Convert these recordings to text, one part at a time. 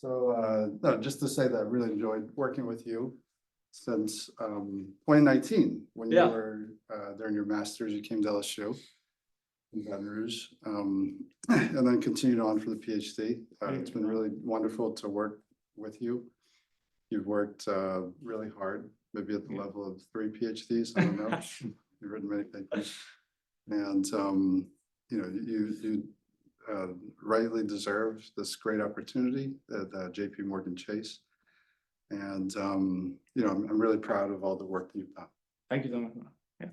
No, just to say that I really enjoyed working with you since 2019, when you were during your master's, you came to LSU in Baton Rouge, and then continued on for the PhD. It's been really wonderful to work with you. You've worked really hard, maybe at the level of 3 PhDs. I don't know. You've written many papers, and you rightly deserve this great opportunity at JP Morgan Chase. And, I'm really proud of all the work that you've done. Thank you so much. Yeah.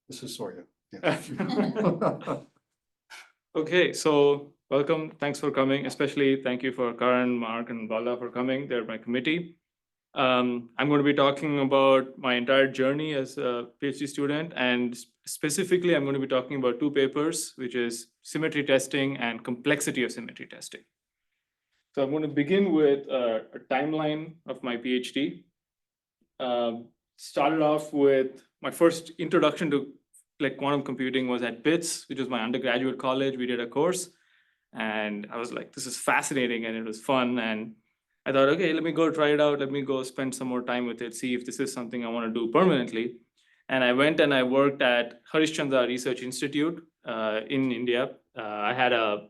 This is Soria. Yeah. Okay, so welcome. Thanks for coming. Especially thank you for Karan, Mark, and Bala for coming. They're my committee. I'm going to be talking about my entire journey as a PhD student, and specifically, I'm going to be talking about 2 papers, which is symmetry testing and complexity of symmetry testing. So I'm going to begin with a timeline of my PhD. Started off with my first introduction to quantum computing was at BITS, which was my undergraduate college. We did a course, and I was like, this is fascinating, and it was fun. And I thought, okay, let me go try it out. Let me go spend some more time with it, see if this is something I want to do permanently. And I went and I worked at Harish Chandra Research Institute in India. I had a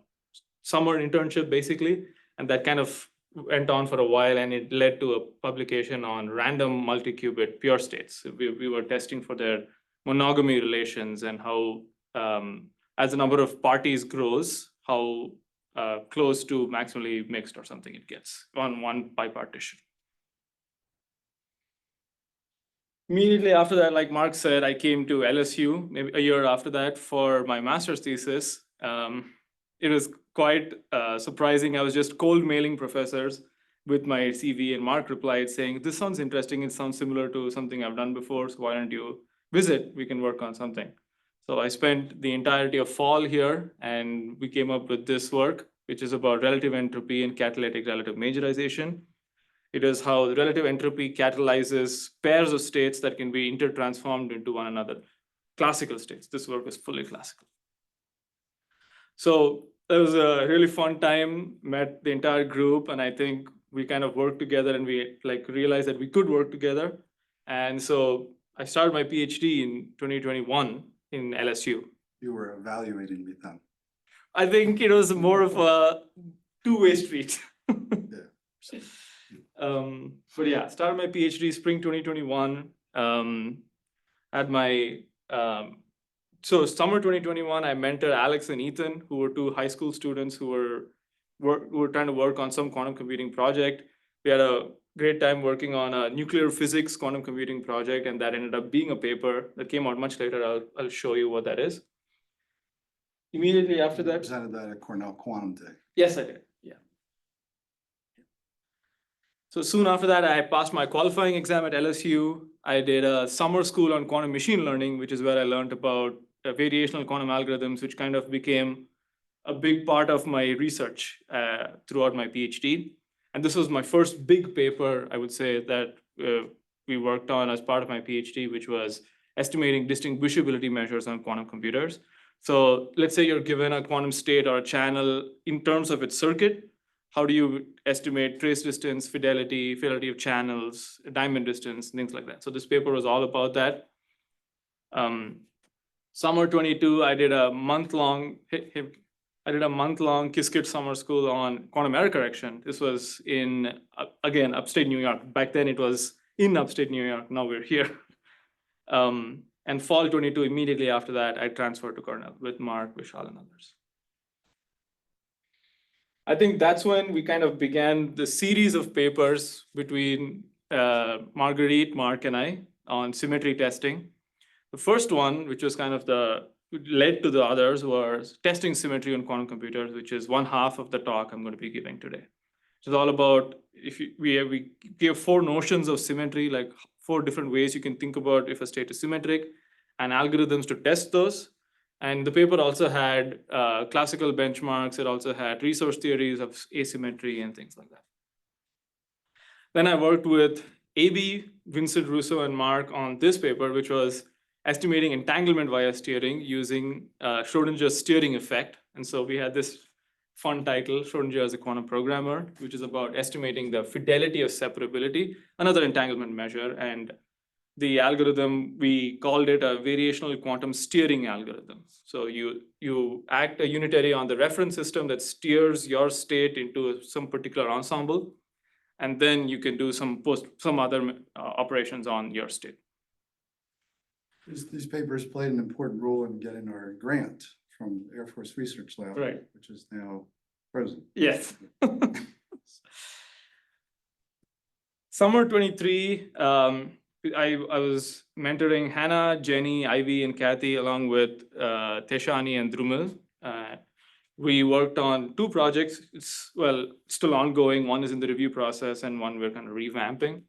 summer internship, basically, and that kind of went on for a while, and it led to a publication on random multi-qubit pure states. We were testing for their monogamy relations and how, as the number of parties grows, how close to maximally mixed or something it gets on one bipartition. Immediately after that, like Mark said, I came to LSU maybe a year after that for my master's thesis. It was quite surprising. I was just cold mailing professors with my CV, and Mark replied saying, this sounds interesting. It sounds similar to something I've done before. So why don't you visit? We can work on something. So I spent the entirety of fall here, and we came up with this work, which is about relative entropy and catalytic relative majorization. It is how the relative entropy catalyzes pairs of states that can be intertransformed into one another. Classical states. This work is fully classical. So it was a really fun time, met the entire group, and I think we kind of worked together, and we realized that we could work together. And so I started my PhD in 2021 in LSU. You were evaluating me then. I think it was more of a two-way street. Yeah. But yeah, started my PhD spring 2021. At my so summer 2021, I mentored Alex and Ethan, who were 2 high school students who were trying to work on some quantum computing project. We had a great time working on a nuclear physics quantum computing project, and that ended up being a paper that came out much later. I'll show you what that is. Immediately after that, presented that at Cornell Quantum Day. Yes, I did. Yeah. So soon after that, I passed my qualifying exam at LSU. I did a summer school on quantum machine learning, which is where I learned about variational quantum algorithms, which kind of became a big part of my research throughout my PhD. And this was my first big paper, I would say, that we worked on as part of my PhD, which was estimating distinguishability measures on quantum computers. So let's say you're given a quantum state or a channel in terms of its circuit. How do you estimate trace distance, fidelity of channels, diamond distance, things like that? So this paper was all about that. Summer 22, I did a month-long Qiskit summer school on quantum error correction. This was in, again, upstate New York. Back then it was in upstate New York. Now we're here. And fall 22, immediately after that, I transferred to Cornell with Mark, Vishal, and others. I think that's when we kind of began the series of papers between Marguerite, Mark, and I on symmetry testing. The first one, which was kind of led to the others, was testing symmetry on quantum computers, which is one half of the talk I'm going to be giving today. It's all about, we give 4 notions of symmetry, like 4 different ways you can think about if a state is symmetric, and algorithms to test those. And the paper also had classical benchmarks. It also had resource theories of asymmetry and things like that. Then I worked with AB, Vincent Russo, and Mark on this paper, which was estimating entanglement via steering using Schrodinger's steering effect. And so we had this fun title, Schrodinger as a quantum programmer, which is about estimating the fidelity of separability, another entanglement measure. And the algorithm, we called it a variational quantum steering algorithm. So you act a unitary on the reference system that steers your state into some particular ensemble, and then you can do some other operations on your state. These papers played an important role in getting our grant from Air Force Research Lab, Right. which is now present. Yes. Summer 23, I was mentoring Hannah, Jenny, Ivy, and Kathy, along with Teshani and Drumil. We worked on two projects. It's, well, still ongoing. One is in the review process and one we're kind of revamping.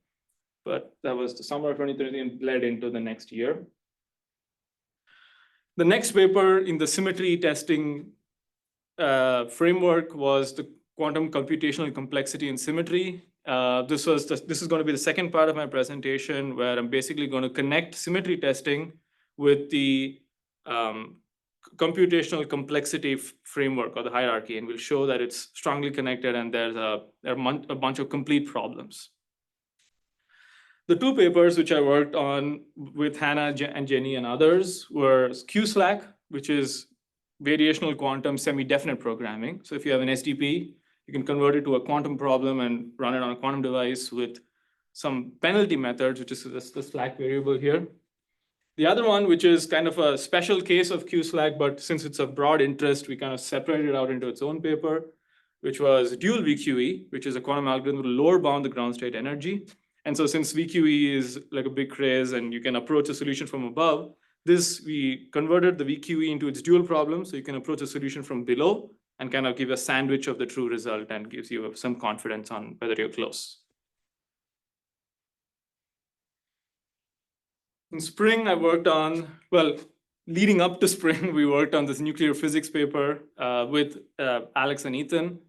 But that was the summer of 2023 and led into the next year. The next paper in the symmetry testing framework was the quantum computational complexity and symmetry. This is going to be the second part of my presentation, where I'm basically going to connect symmetry testing with the computational complexity framework or the hierarchy, and we'll show that it's strongly connected and there's a bunch of complete problems. The two papers which I worked on with Hannah and Jenny and others were QSLAC, which is variational quantum semi-definite programming. So if you have an SDP, you can convert it to a quantum problem and run it on a quantum device with some penalty methods, which is the slack variable here. The other one, which is kind of a special case of QSLAC, but since it's of broad interest, we kind of separated it out into its own paper, which was dual VQE, which is a quantum algorithm to lower bound the ground state energy. And so since VQE is like a big craze and you can approach a solution from above, we converted the VQE into its dual problem, so you can approach a solution from below and kind of give a sandwich of the true result and gives you some confidence on whether you're close. In spring, I worked on, well, leading up to spring, we worked on this nuclear physics paper with Alex and Ethan.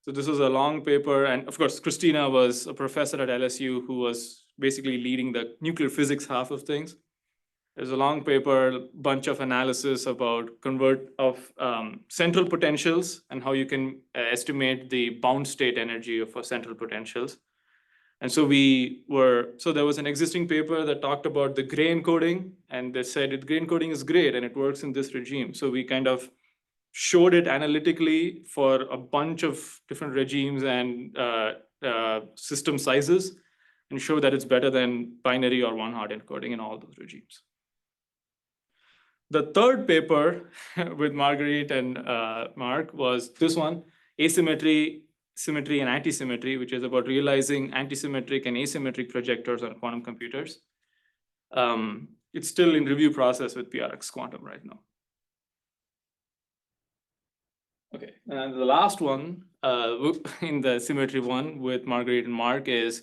So this was a long paper, and of course, Christina was a professor at LSU who was basically leading the nuclear physics half of things. There's a long paper, bunch of analysis about central potentials and how you can estimate the bound state energy for central potentials. And so there was an existing paper that talked about the gray encoding, and they said gray encoding is great and it works in this regime. So we kind of showed it analytically for a bunch of different regimes and system sizes, and showed that it's better than binary or one-hot encoding in all those regimes. The third paper with Marguerite and Mark was this one, Asymmetry, Symmetry, and Antisymmetry, which is about realizing antisymmetric and asymmetric projectors on quantum computers. It's still in review process with PRX Quantum right now. Okay, and the last one in the symmetry one with Marguerite and Mark is,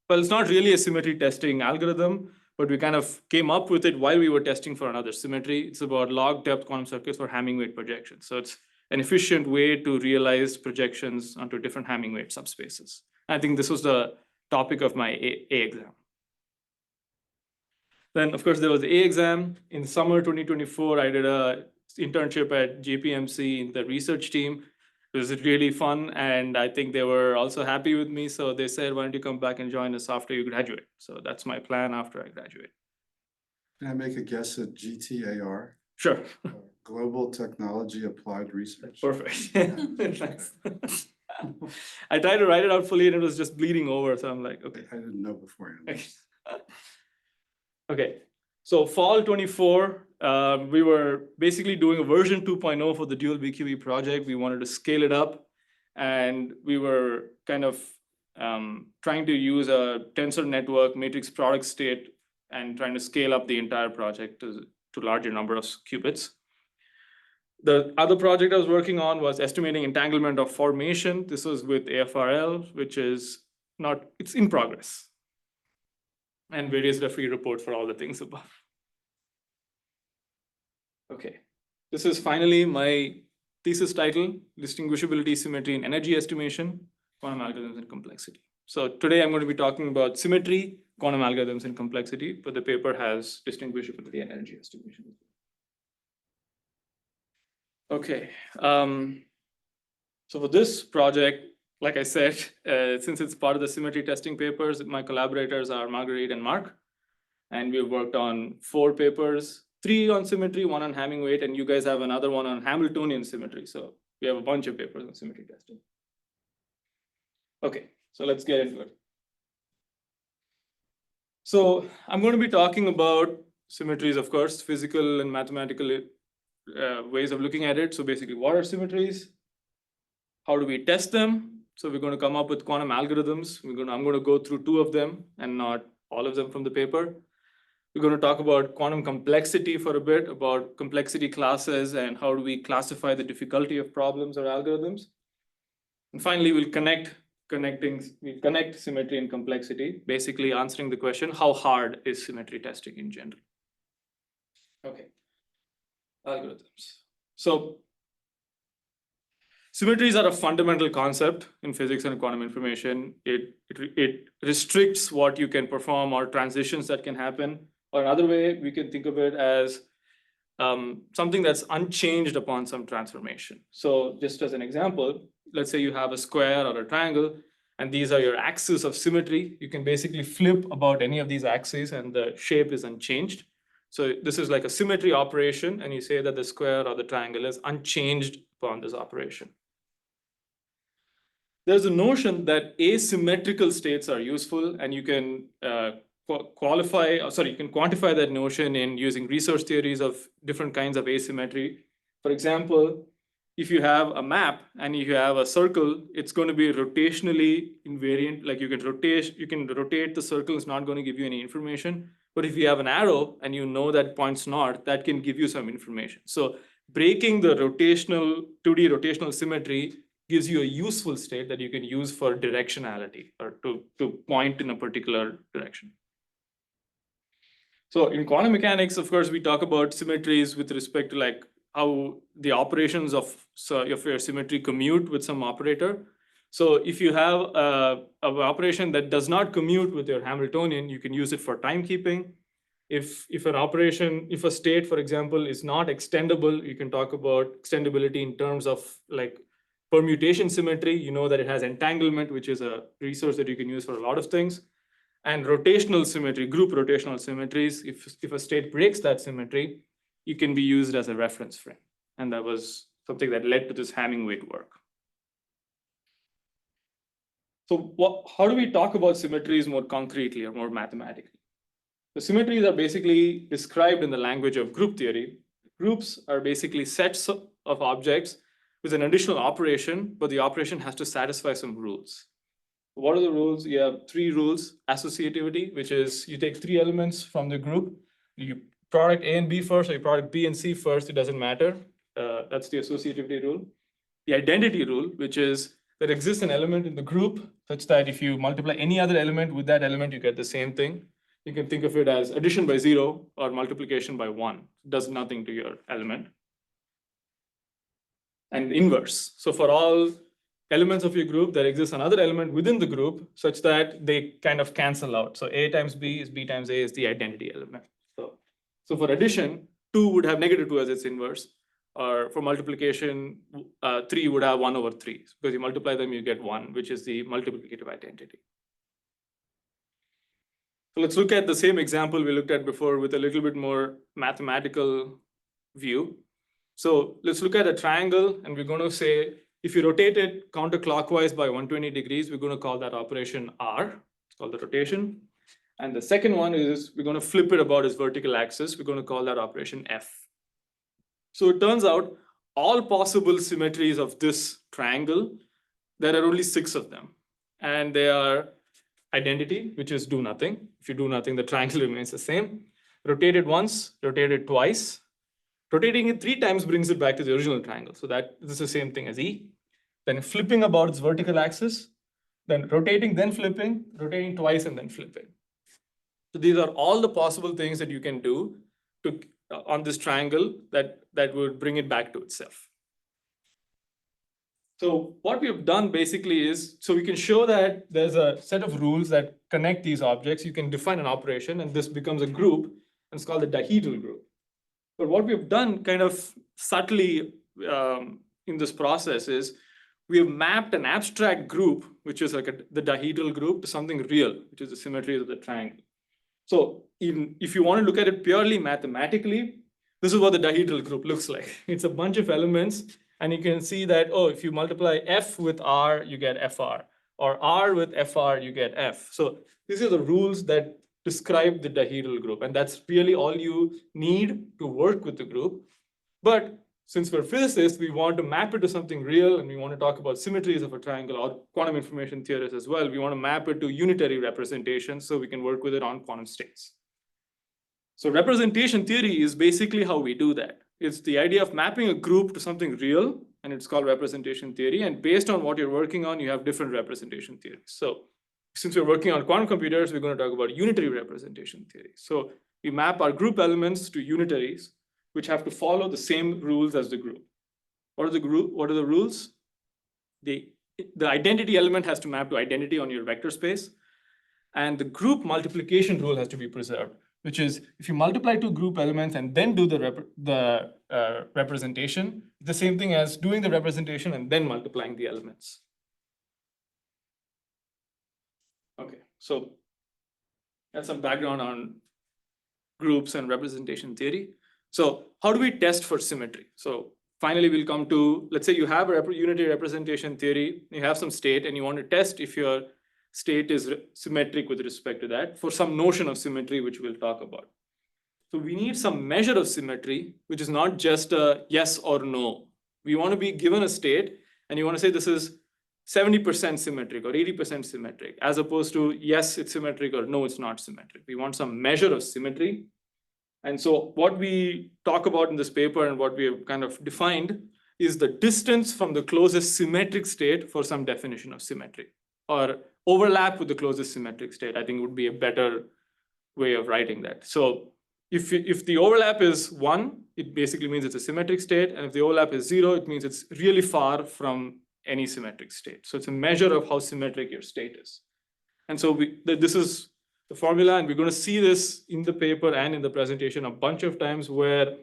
well, it's not really a symmetry testing algorithm, but we kind of came up with it while we were testing for another symmetry. It's about log depth quantum circuits for Hamming weight projections. So it's an efficient way to realize projections onto different Hamming weight subspaces. I think this was the topic of my A exam. Then, of course, there was the A exam. In summer 2024, I did an internship at JPMC in the research team. It was really fun, and I think they were also happy with me. So they said, why don't you come back and join us after you graduate? So that's my plan after I graduate. Can I make a guess at GTAR? Sure. Global Technology Applied Research. Perfect. Thanks. I tried to write it out fully and it was just bleeding over. So I'm like, okay. I didn't know beforehand. Okay. So fall 24, we were basically doing a version 2.0 for the dual VQE project. We wanted to scale it up, and we were kind of trying to use a tensor network matrix product state and trying to scale up the entire project to larger number of qubits. The other project I was working on was estimating entanglement of formation. This was with AFRL, which is it's in progress. And various referee report for all the things above. Okay, this is finally my thesis title, Distinguishability, Symmetry, and Energy Estimation, Quantum Algorithms and Complexity. So today I'm going to be talking about symmetry, quantum algorithms, and complexity, but the paper has distinguishability and energy estimation. Okay, So for this project, like I said, since it's part of the symmetry testing papers, my collaborators are Marguerite and Mark. And we've worked on 4 papers, 3 on symmetry, 1 on Hamming weight, and you guys have another one on Hamiltonian symmetry. So we have a bunch of papers on symmetry testing. Okay, so let's get into it. So I'm going to be talking about symmetries, of course, physical and mathematical ways of looking at it. So basically, what are symmetries? How do we test them? So we're going to come up with quantum algorithms. I'm going to go through 2 of them and not all of them from the paper. We're going to talk about quantum complexity for a bit, about complexity classes and how do we classify the difficulty of problems or algorithms. And finally, we'll connect symmetry and complexity, basically answering the question, how hard is symmetry testing in general? Okay, algorithms. So symmetries are a fundamental concept in physics and quantum information. It restricts what you can perform or transitions that can happen. Or another way, we can think of it as something that's unchanged upon some transformation. So just as an example, let's say you have a square or a triangle, and these are your axes of symmetry. You can basically flip about any of these axes and the shape is unchanged. So this is like a symmetry operation, and you say that the square or the triangle is unchanged upon this operation. There's a notion that asymmetrical states are useful, and you can quantify that notion in using resource theories of different kinds of asymmetry. For example, if you have a map and you have a circle, it's going to be rotationally invariant. Like you can rotate the circle, it's not going to give you any information. But if you have an arrow and you know that points north, that can give you some information. So breaking the 2D rotational symmetry gives you a useful state that you can use for directionality or to point in a particular direction. So in quantum mechanics, of course, we talk about symmetries with respect to like how the operations of your symmetry commute with some operator. So if you have an operation that does not commute with your Hamiltonian, you can use it for timekeeping. If a state, for example, is not extendable, you can talk about extendability in terms of like permutation symmetry. You know that it has entanglement, which is a resource that you can use for a lot of things. And rotational symmetry, group rotational symmetries, if a state breaks that symmetry, it can be used as a reference frame. And that was something that led to this Hamming weight work. So how do we talk about symmetries more concretely or more mathematically? The symmetries are basically described in the language of group theory. Groups are basically sets of objects with an additional operation, but the operation has to satisfy some rules. What are the rules? You have 3 rules. Associativity, which is you take 3 elements from the group, you product A and B first, or you product B and C first, it doesn't matter. That's the associativity rule. The identity rule, which is there exists an element in the group such that if you multiply any other element with that element, you get the same thing. You can think of it as addition by 0 or multiplication by 1. It does nothing to your element. And inverse. So for all elements of your group, there exists another element within the group such that they kind of cancel out. So A times B is B times A is the identity element. So for addition, 2 would have -2 as its inverse. Or for multiplication, 3 would have 1 over 3. Because you multiply them, you get 1, which is the multiplicative identity. So let's look at the same example we looked at before with a little bit more mathematical view. So let's look at a triangle, and we're going to say, if you rotate it counterclockwise by 120 degrees, we're going to call that operation R. It's called the rotation. And the second one is we're going to flip it about its vertical axis. We're going to call that operation F. So it turns out all possible symmetries of this triangle, there are only 6 of them. And they are identity, which is do nothing. If you do nothing, the triangle remains the same. Rotate it once, rotate it twice. Rotating it 3 times brings it back to the original triangle. So this is the same thing as E. Then flipping about its vertical axis, then rotating, then flipping, rotating twice, and then flipping. So these are all the possible things that you can do on this triangle that would bring it back to itself. So what we have done basically is, so we can show that there's a set of rules that connect these objects. You can define an operation, and this becomes a group, and it's called the dihedral group. But what we've done kind of subtly in this process is we have mapped an abstract group, which is like the dihedral group, to something real, which is the symmetry of the triangle. So if you want to look at it purely mathematically, this is what the dihedral group looks like. It's a bunch of elements, and you can see that, oh, if you multiply F with R, you get FR, or R with FR, you get F. So these are the rules that describe the dihedral group, and that's really all you need to work with the group. But since we're physicists, we want to map it to something real, and we want to talk about symmetries of a triangle, or quantum information theorists as well. We want to map it to unitary representation so we can work with it on quantum states. So representation theory is basically how we do that. It's the idea of mapping a group to something real, and it's called representation theory. And based on what you're working on, you have different representation theories. So since we're working on quantum computers, we're going to talk about unitary representation theory. So we map our group elements to unitaries, which have to follow the same rules as the group. What are the rules? The identity element has to map to identity on your vector space, and the group multiplication rule has to be preserved, which is if you multiply two group elements and then do the representation, the same thing as doing the representation and then multiplying the elements. Okay, so that's some background on groups and representation theory. So how do we test for symmetry? So finally, we'll come to, let's say you have a unitary representation theory, you have some state, and you want to test if your state is symmetric with respect to that for some notion of symmetry, which we'll talk about. So we need some measure of symmetry, which is not just a yes or no. We want to be given a state, and you want to say this is 70% symmetric or 80% symmetric, as opposed to yes, it's symmetric, or no, it's not symmetric. We want some measure of symmetry. And so what we talk about in this paper and what we have kind of defined is the distance from the closest symmetric state for some definition of symmetry, or overlap with the closest symmetric state, I think would be a better way of writing that. So if the overlap is 1, it basically means it's a symmetric state. And if the overlap is 0, it means it's really far from any symmetric state. So it's a measure of how symmetric your state is. And so this is the formula, and we're going to see this in the paper and in the presentation a bunch of times, where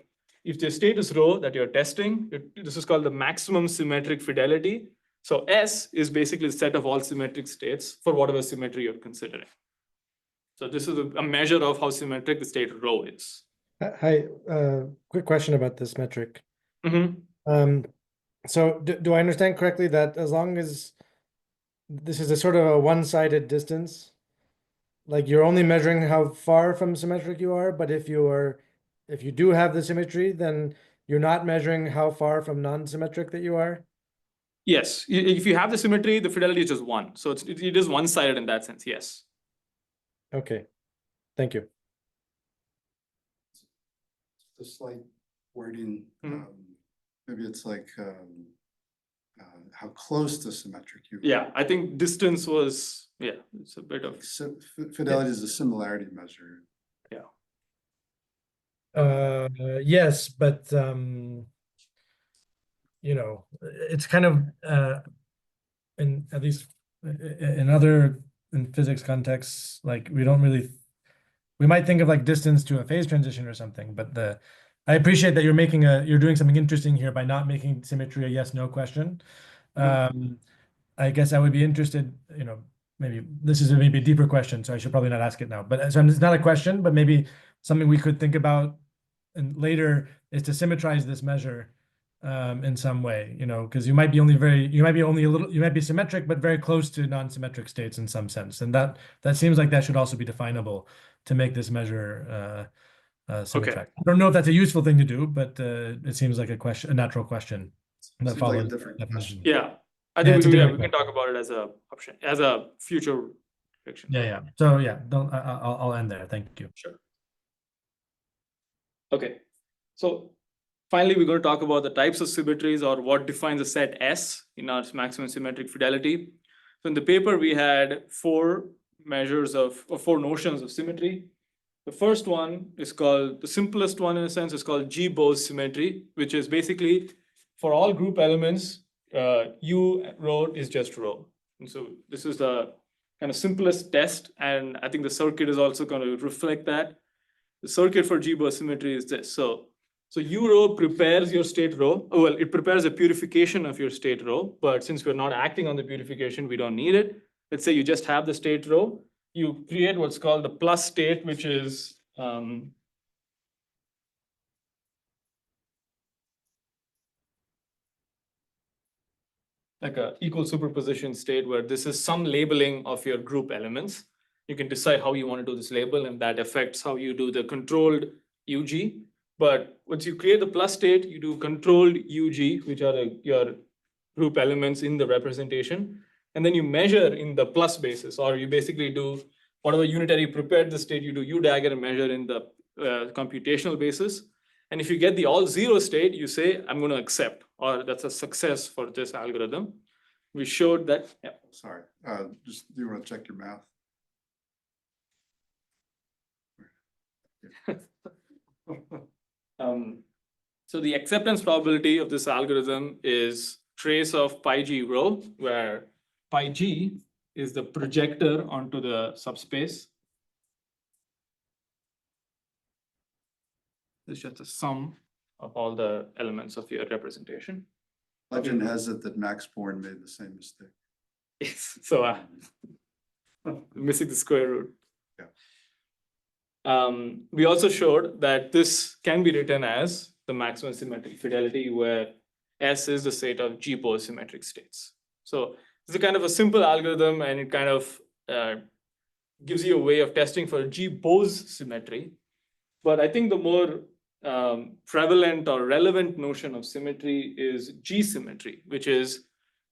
if the state is rho that you're testing, this is called the maximum symmetric fidelity. So S is basically the set of all symmetric states for whatever symmetry you're considering. So this is a measure of how symmetric the state rho is. Hi, quick question about this metric. Mm-hmm. So do I understand correctly that as long as this is a sort of a one-sided distance, like you're only measuring how far from symmetric you are, but if you do have the symmetry, then you're not measuring how far from non-symmetric that you are? Yes, if you have the symmetry, the fidelity is just 1. So it is one-sided in that sense, yes. Okay, thank you. The slight wording, maybe it's like how close to symmetric you are. Yeah, I think distance was, it's a bit of... Fidelity is a similarity measure. Yes, but it's kind of at least in physics contexts, like we might think of like distance to a phase transition or something, but I appreciate that you're doing something interesting here by not making symmetry a yes/no question. I guess I would be interested, maybe this is maybe a deeper question, so I should probably not ask it now. But so it's not a question, but maybe something we could think about and later is to symmetrize this measure in some way, because you might be symmetric, but very close to non-symmetric states in some sense. And that seems like that should also be definable to make this measure symmetric. Okay. I don't know if that's a useful thing to do, but it seems like a natural question that follows like a different definition. Yeah, I think we different can talk about it as a option, as a future prediction. Yeah. So yeah, I'll end there. Thank you. Sure. Okay, so finally, we're going to talk about the types of symmetries, or what defines a set S in our maximum symmetric fidelity. So in the paper, we had 4 notions of symmetry. The first one is called, the simplest one in a sense, is called G-Bose symmetry, which is basically for all group elements, U rho is just rho. And so this is the kind of simplest test, and I think the circuit is also going to reflect that. The circuit for G-Bose symmetry is this. So So U row prepares your state row. Oh, well, it prepares a purification of your state row, but since we're not acting on the purification, we don't need it. Let's say you just have the state row. You create what's called the plus state, which is like a equal superposition state where this is some labeling of your group elements. You can decide how you want to do this label, and that affects how you do the controlled UG. But once you create the plus state, you do controlled UG, which are your group elements in the representation. And then you measure in the plus basis, or you basically do whatever unitary prepared the state, you do U dagger and measure in the computational basis. And if you get the all zero state, you say, I'm going to accept, or that's a success for this algorithm. We showed that. Yeah. Sorry, just do you want to check your math? So the acceptance probability of this algorithm is trace of pi g row, where pi g is the projector onto the subspace. It's just a sum of all the elements of your representation. Legend has it that Max Born made the same mistake. Yes. So missing the square root. Yeah. We also showed that this can be written as the maximum symmetric fidelity, where S is the state of G Bose symmetric states. So it's a kind of a simple algorithm, and it kind of gives you a way of testing for G Bose symmetry. But I think the more prevalent or relevant notion of symmetry is G symmetry, which is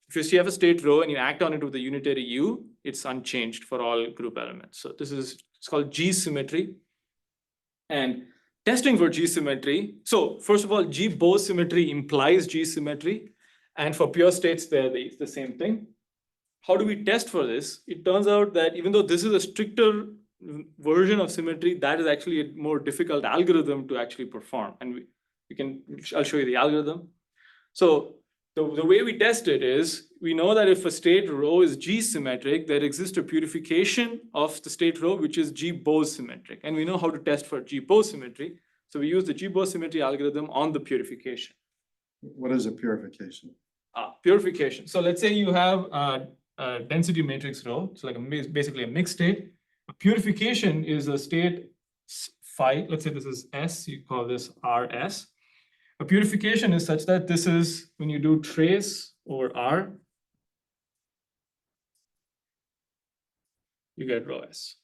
if you have a state row and you act on it with a unitary U, it's unchanged for all group elements. So it's called G symmetry. And testing for G symmetry, so first of all, G Bose symmetry implies G symmetry, and for pure states, they're the same thing. How do we test for this? It turns out that even though this is a stricter version of symmetry, that is actually a more difficult algorithm to actually perform. And I'll show you the algorithm. So the way we test it is, we know that if a state row is G symmetric, there exists a purification of the state row, which is G Bose symmetric. And we know how to test for G Bose symmetry. So we use the G Bose symmetry algorithm on the purification. What is a purification? Purification. So let's say you have a density matrix row. It's like basically a mixed state. A purification is a state phi. Let's say this is S. You call this RS. A purification is such that this is when you do trace over R, you get rho S.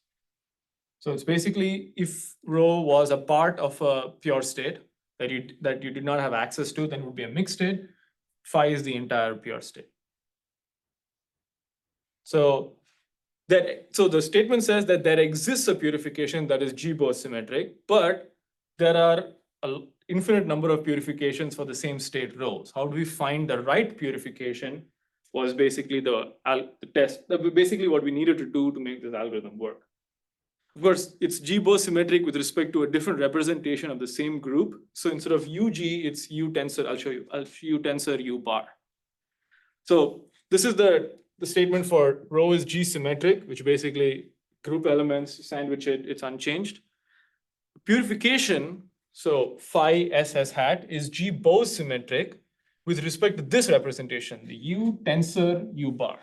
So it's basically if rho was a part of a pure state that you did not have access to, then it would be a mixed state. Phi is the entire pure state. So the statement says that there exists a purification that is G Bose symmetric, but there are an infinite number of purifications for the same state rows. How do we find the right purification was basically the test, basically what we needed to do to make this algorithm work. Of course, it's G Bose symmetric with respect to a different representation of the same group. So instead of UG, it's U tensor, I'll show you, U tensor U bar. So this is the statement for rho is G symmetric, which basically group elements sandwich it, it's unchanged. Purification, so phi SS hat is G Bose symmetric with respect to this representation, the U tensor U bar.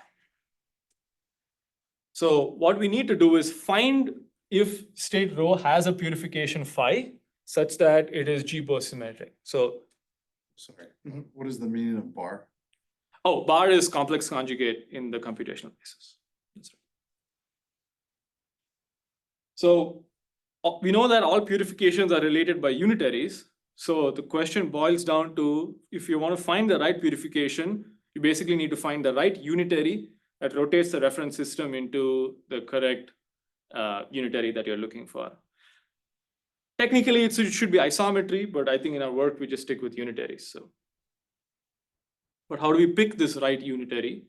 So what we need to do is find if state rho has a purification phi such that it is G Bose symmetric. So, sorry, what is the meaning of bar? Oh, bar is complex conjugate in the computational basis. That's right. So we know that all purifications are related by unitaries. So the question boils down to, if you want to find the right purification, you basically need to find the right unitary that rotates the reference system into the correct unitary that you're looking for. Technically, it should be isometry, but I think in our work, we just stick with unitaries. So, but how do we pick this right unitary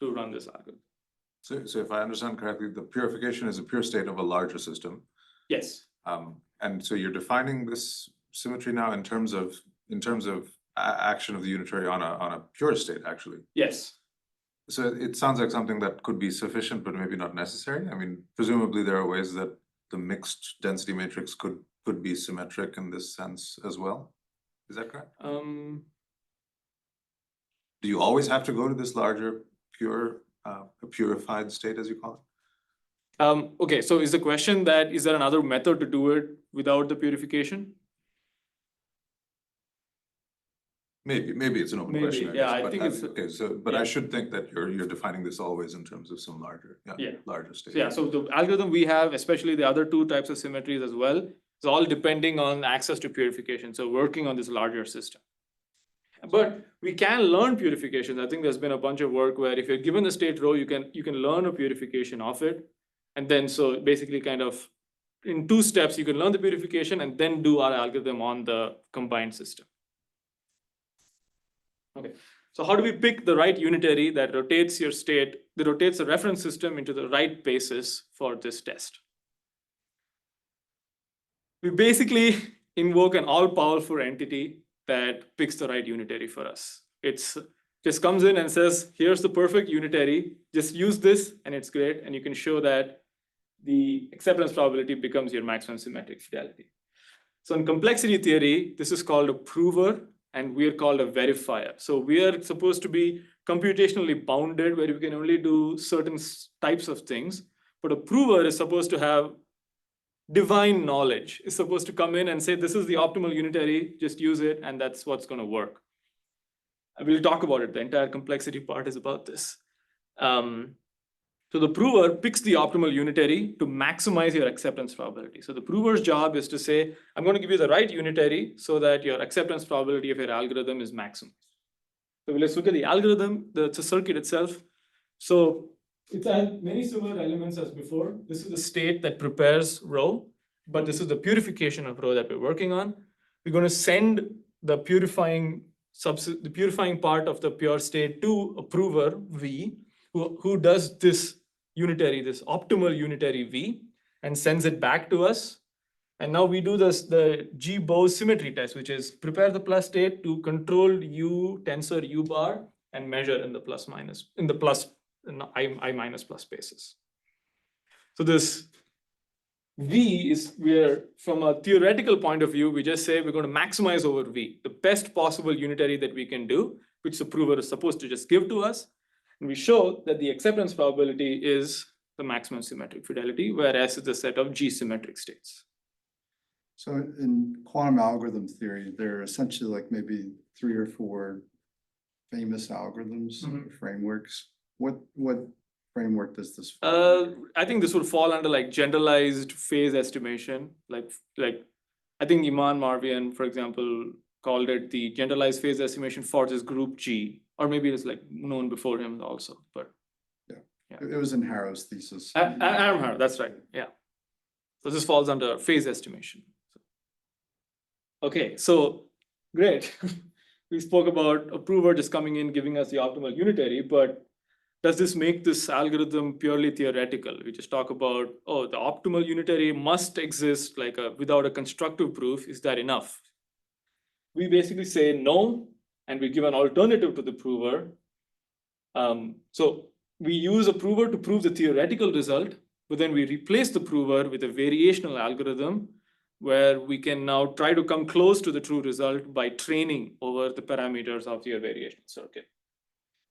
to run this algorithm? So if I understand correctly, the purification is a pure state of a larger system. Yes. And so you're defining this symmetry now in terms of action of the unitary on a pure state, actually. Yes. So it sounds like something that could be sufficient, but maybe not necessary. I mean, presumably there are ways that the mixed density matrix could be symmetric in this sense as well. Is that correct? Um, Do you always have to go to this larger purified state, as you call it? okay, so is the question that, is there another method to do it without the purification? Maybe it's an open Maybe, question, I yeah, guess, I but think it's- okay, so, but I yeah. should think that you're defining this always in terms of some larger, Yeah. larger state. So, yeah, so the algorithm we have, especially the other two types of symmetries as well, is all depending on access to purification, so working on this larger system. But we can learn purification. I think there's been a bunch of work where if you're given the state rho, you can learn a purification of it. And then so basically kind of in 2 steps, you can learn the purification and then do our algorithm on the combined system. Okay, so how do we pick the right unitary that rotates your state, that rotates the reference system into the right basis for this test? We basically invoke an all-powerful entity that picks the right unitary for us. It's just comes in and says, here's the perfect unitary, just use this and it's great. And you can show that the acceptance probability becomes your maximum symmetric fidelity. So in complexity theory, this is called a prover and we're called a verifier. So we are supposed to be computationally bounded where we can only do certain types of things, but a prover is supposed to have divine knowledge, is supposed to come in and say, this is the optimal unitary, just use it, and that's what's going to work. And we'll talk about it. The entire complexity part is about this. So the prover picks the optimal unitary to maximize your acceptance probability. So the prover's job is to say, I'm going to give you the right unitary so that your acceptance probability of your algorithm is maximized. So let's look at the algorithm, the circuit itself. So it has many similar elements as before. This is the state that prepares rho, but this is the purification of rho that we're working on. We're going to send the purifying part of the pure state to a prover V, who does this unitary, this optimal unitary V, and sends it back to us. And now we do this, the G-Bose symmetry test, which is prepare the plus state to control U tensor U bar and measure in the plus minus, in the plus I minus plus spaces. So this V is where, from a theoretical point of view, we just say we're going to maximize over V, the best possible unitary that we can do, which the prover is supposed to just give to us. And we show that the acceptance probability is the maximum symmetric fidelity, whereas it's a set of G symmetric states. So in quantum algorithm theory, there are essentially like maybe 3 or 4 famous algorithms or frameworks. What framework does this fall under? I think this would fall under like generalized phase estimation. Like I think Iman Marvian, for example, called it the generalized phase estimation for this group G, or maybe it's like known before him also, but. Yeah. It was in Harrow's thesis. Adam Harrow, that's right, yeah. So this falls under phase estimation. Okay, so great. We spoke about a prover just coming in, giving us the optimal unitary, but does this make this algorithm purely theoretical? We just talk about, oh, the optimal unitary must exist like without a constructive proof. Is that enough? We basically say no, and we give an alternative to the prover. So we use a prover to prove the theoretical result, but then we replace the prover with a variational algorithm where we can now try to come close to the true result by training over the parameters of your variational circuit.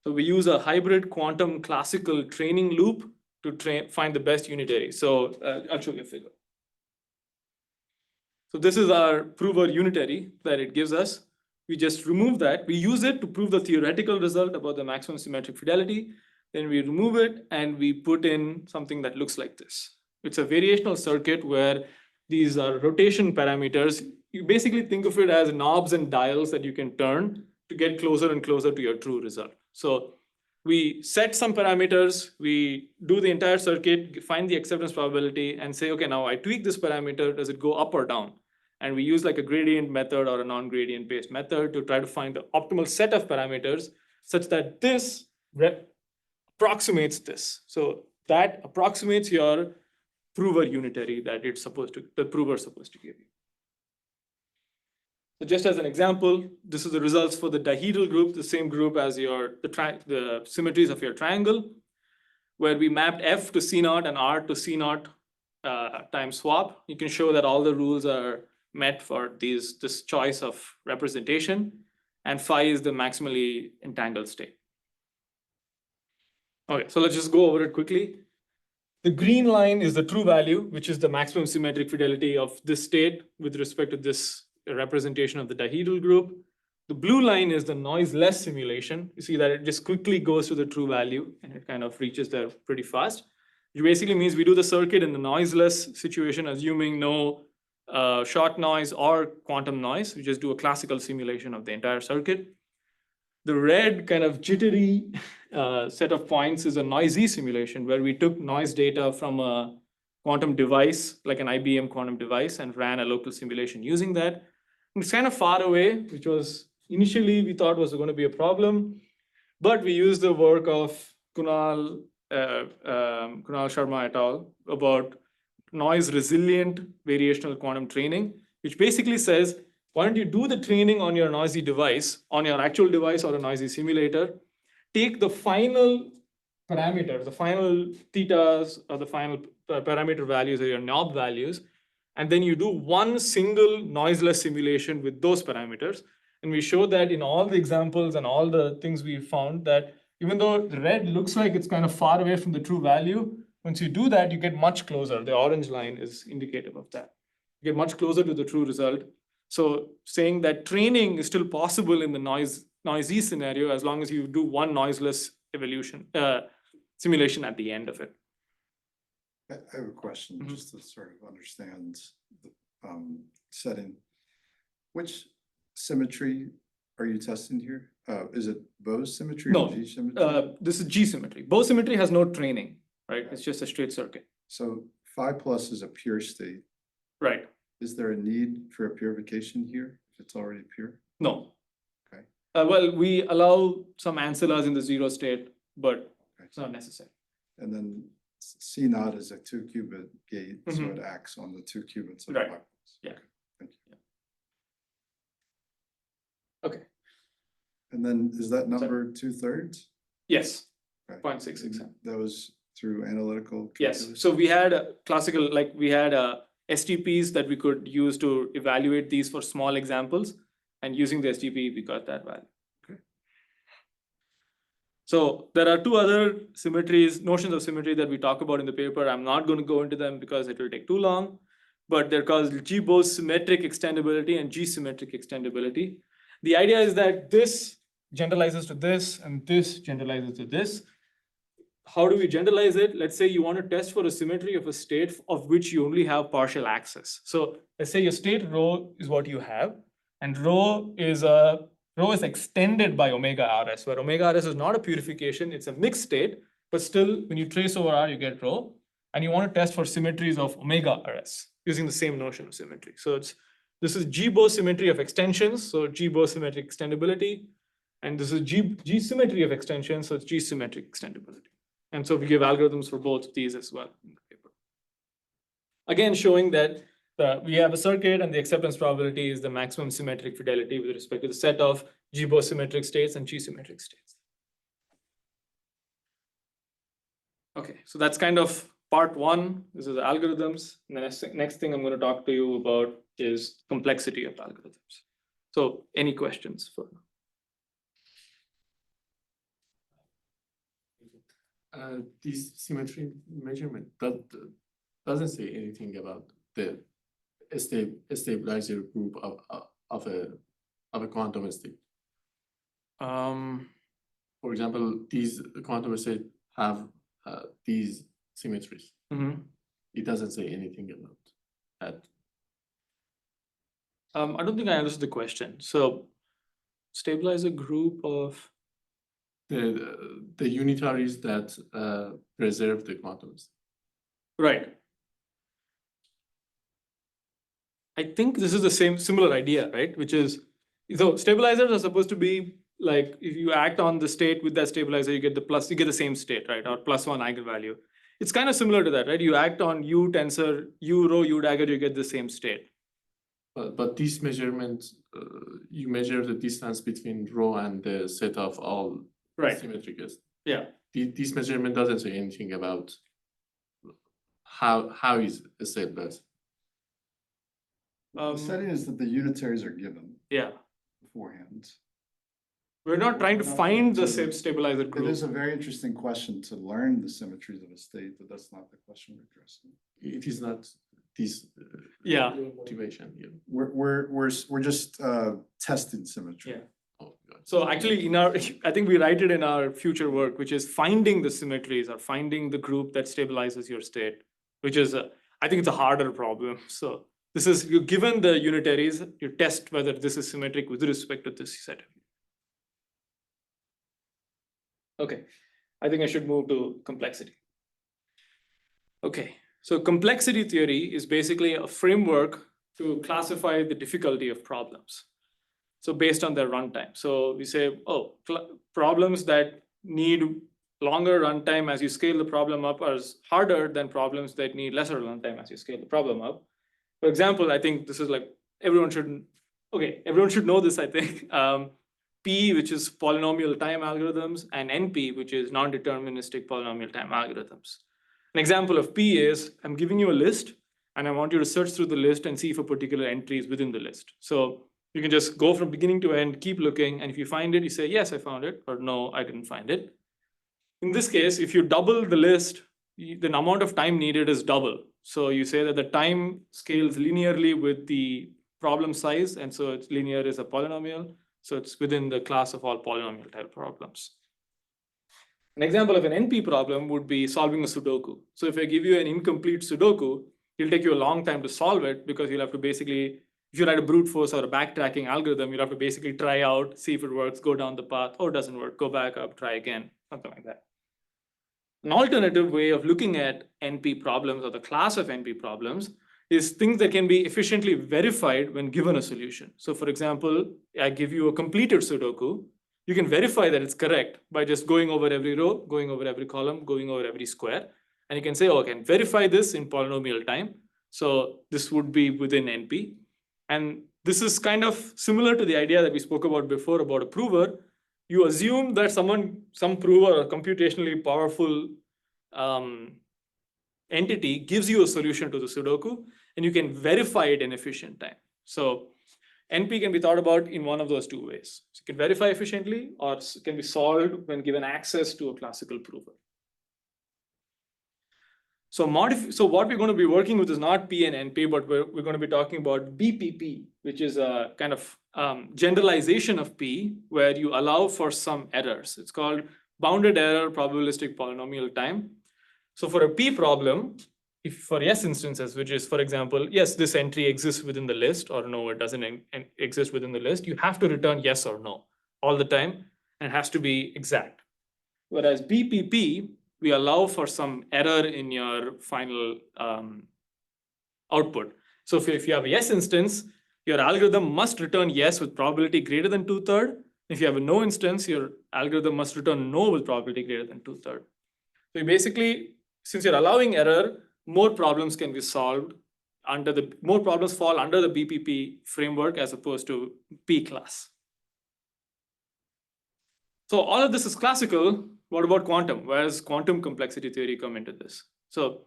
So we use a hybrid quantum classical training loop to find the best unitary. So I'll show you a figure. So this is our prover unitary that it gives us. We just remove that. We use it to prove the theoretical result about the maximum symmetric fidelity. Then we remove it and we put in something that looks like this. It's a variational circuit where these are rotation parameters. You basically think of it as knobs and dials that you can turn to get closer and closer to your true result. So we set some parameters, we do the entire circuit, find the acceptance probability and say, okay, now I tweak this parameter, does it go up or down? And we use like a gradient method or a non-gradient based method to try to find the optimal set of parameters such that this approximates this. So that approximates your prover unitary that the prover is supposed to give you. So just as an example, this is the results for the dihedral group, the same group as the symmetries of your triangle, where we mapped F to C0 and R to C0 time swap. You can show that all the rules are met for this choice of representation, and phi is the maximally entangled state. Okay, so let's just go over it quickly. The green line is the true value, which is the maximum symmetric fidelity of this state with respect to this representation of the dihedral group. The blue line is the noiseless simulation. You see that it just quickly goes to the true value and it kind of reaches there pretty fast. Which basically means we do the circuit in the noiseless situation, assuming no short noise or quantum noise. We just do a classical simulation of the entire circuit. The red kind of jittery set of points is a noisy simulation where we took noise data from a quantum device, like an IBM quantum device, and ran a local simulation using that. And it's kind of far away, which was initially we thought was going to be a problem, but we used the work of Kunal Sharma et al. About noise resilient variational quantum training, which basically says, why don't you do the training on your noisy device, on your actual device or a noisy simulator, take the final parameters, the final thetas or the final parameter values or your knob values, and then you do one single noiseless simulation with those parameters. And we show that in all the examples and all the things we found that even though the red looks like it's kind of far away from the true value, once you do that, you get much closer. The orange line is indicative of that. You get much closer to the true result. So saying that training is still possible in the noisy scenario as long as you do one noiseless simulation at the end of it. I have a question, just to sort of understand the setting. Which symmetry are you testing here? Is it Bose symmetry No, or G symmetry? this is G symmetry. Bose symmetry has no training, right? It's just a straight circuit. So phi plus is a pure state. Right. Is there a need for a purification here if it's already pure? No. Okay. Well, we allow some ancillas in the zero state, but it's not necessary. And then C naught is a 2-qubit gate, so it acts on the 2 qubits of Right. phi plus. Yeah. Okay, thank you. Okay. And then is that number 2/3? Yes. Okay. 0.667. That was through analytical Yes. calculus? So we had a classical, like we had STPs that we could use to evaluate these for small examples, and using the STP, we got that value. Okay. So there are two other symmetries, notions of symmetry that we talk about in the paper. I'm not going to go into them because it will take too long, but they're called G-Bose symmetric extendability and G-symmetric extendability. The idea is that this generalizes to this and this generalizes to this. How do we generalize it? Let's say you want to test for a symmetry of a state of which you only have partial access. So let's say your state rho is what you have, and rho is extended by omega rs, where omega rs is not a purification, it's a mixed state, but still when you trace over r, you get rho, and you want to test for symmetries of omega rs using the same notion of symmetry. So this is G-Bose symmetry of extensions, so G-Bose symmetric extendability, and this is G symmetry of extensions, so it's G symmetric extendability. And so we give algorithms for both of these as well in the paper. Again, showing that we have a circuit and the acceptance probability is the maximum symmetric fidelity with respect to the set of G-Bose symmetric states and G-symmetric states. Okay, so that's kind of part one. This is the algorithms. And the next thing I'm going to talk to you about is complexity of algorithms. So any questions for now? This symmetry measurement doesn't say anything about the stabilizer group of a quantum state. For example, these quantum states have these symmetries. It doesn't say anything about that. I don't think I understood the question. So stabilizer group of The unitaries that preserve the quantum state. right. I think this is the similar idea, right? Which is, so stabilizers are supposed to be like, if you act on the state with that stabilizer, you get the same state, right? Or +1 eigenvalue. It's kind of similar to that, right? You act on U tensor, U rho, U dagger, you get the same state. But this measurement, you measure the distance between rho and the set of all symmetric states. Yeah. This measurement doesn't say anything about how is a stabilizer. The setting is that the unitaries are given Yeah, beforehand. we're not trying to find the stabilizer It group. is a very interesting question to learn the symmetries of a state, but that's not the question we're addressing. It is not this. Yeah. Motivation, yeah. We're just testing symmetry. Yeah. Oh, God. So actually I think we write it in our future work, which is finding the symmetries or finding the group that stabilizes your state, which is, I think it's a harder problem. So this is, you're given the unitaries, you test whether this is symmetric with respect to this set. Okay, I think I should move to complexity. Okay, so complexity theory is basically a framework to classify the difficulty of problems. So based on their runtime. So we say, oh, problems that need longer runtime as you scale the problem up are harder than problems that need lesser runtime as you scale the problem up. For example, I think this is like, everyone should know this, I think. P, which is polynomial time algorithms, and NP, which is non-deterministic polynomial time algorithms. An example of P is, I'm giving you a list, and I want you to search through the list and see if a particular entry is within the list. So you can just go from beginning to end, keep looking, and if you find it, you say, yes, I found it, or no, I didn't find it. In this case, if you double the list, the amount of time needed is double. So you say that the time scales linearly with the problem size, and so it's linear is a polynomial. So it's within the class of all polynomial type problems. An example of an NP problem would be solving a Sudoku. So if I give you an incomplete Sudoku, it'll take you a long time to solve it because you'll have to basically, if you write a brute force or a backtracking algorithm, you'll have to basically try out, see if it works, go down the path, or it doesn't work, go back up, try again, something like that. An alternative way of looking at NP problems or the class of NP problems is things that can be efficiently verified when given a solution. So for example, I give you a completed Sudoku, you can verify that it's correct by just going over every row, going over every column, going over every square. And you can say, oh, I can verify this in polynomial time. So this would be within NP. And this is kind of similar to the idea that we spoke about before about a prover. You assume that some prover or computationally powerful entity gives you a solution to the Sudoku, and you can verify it in efficient time. So NP can be thought about in one of those two ways. So you can verify efficiently, or it can be solved when given access to a classical prover. So what we're going to be working with is not P and NP, but we're going to be talking about BPP, which is a kind of generalization of P where you allow for some errors. It's called bounded error probabilistic polynomial time. So for a P problem, if for yes instances, which is, for example, yes, this entry exists within the list, or no, it doesn't exist within the list, you have to return yes or no all the time, and it has to be exact. Whereas BPP, we allow for some error in your final output. So if you have a yes instance, your algorithm must return yes with probability greater than 2/3. If you have a no instance, your algorithm must return no with probability greater than 2/3. So you basically, since you're allowing error, more problems can be solved more problems fall under the BPP framework as opposed to P class. So all of this is classical. What about quantum? Where does quantum complexity theory come into this? So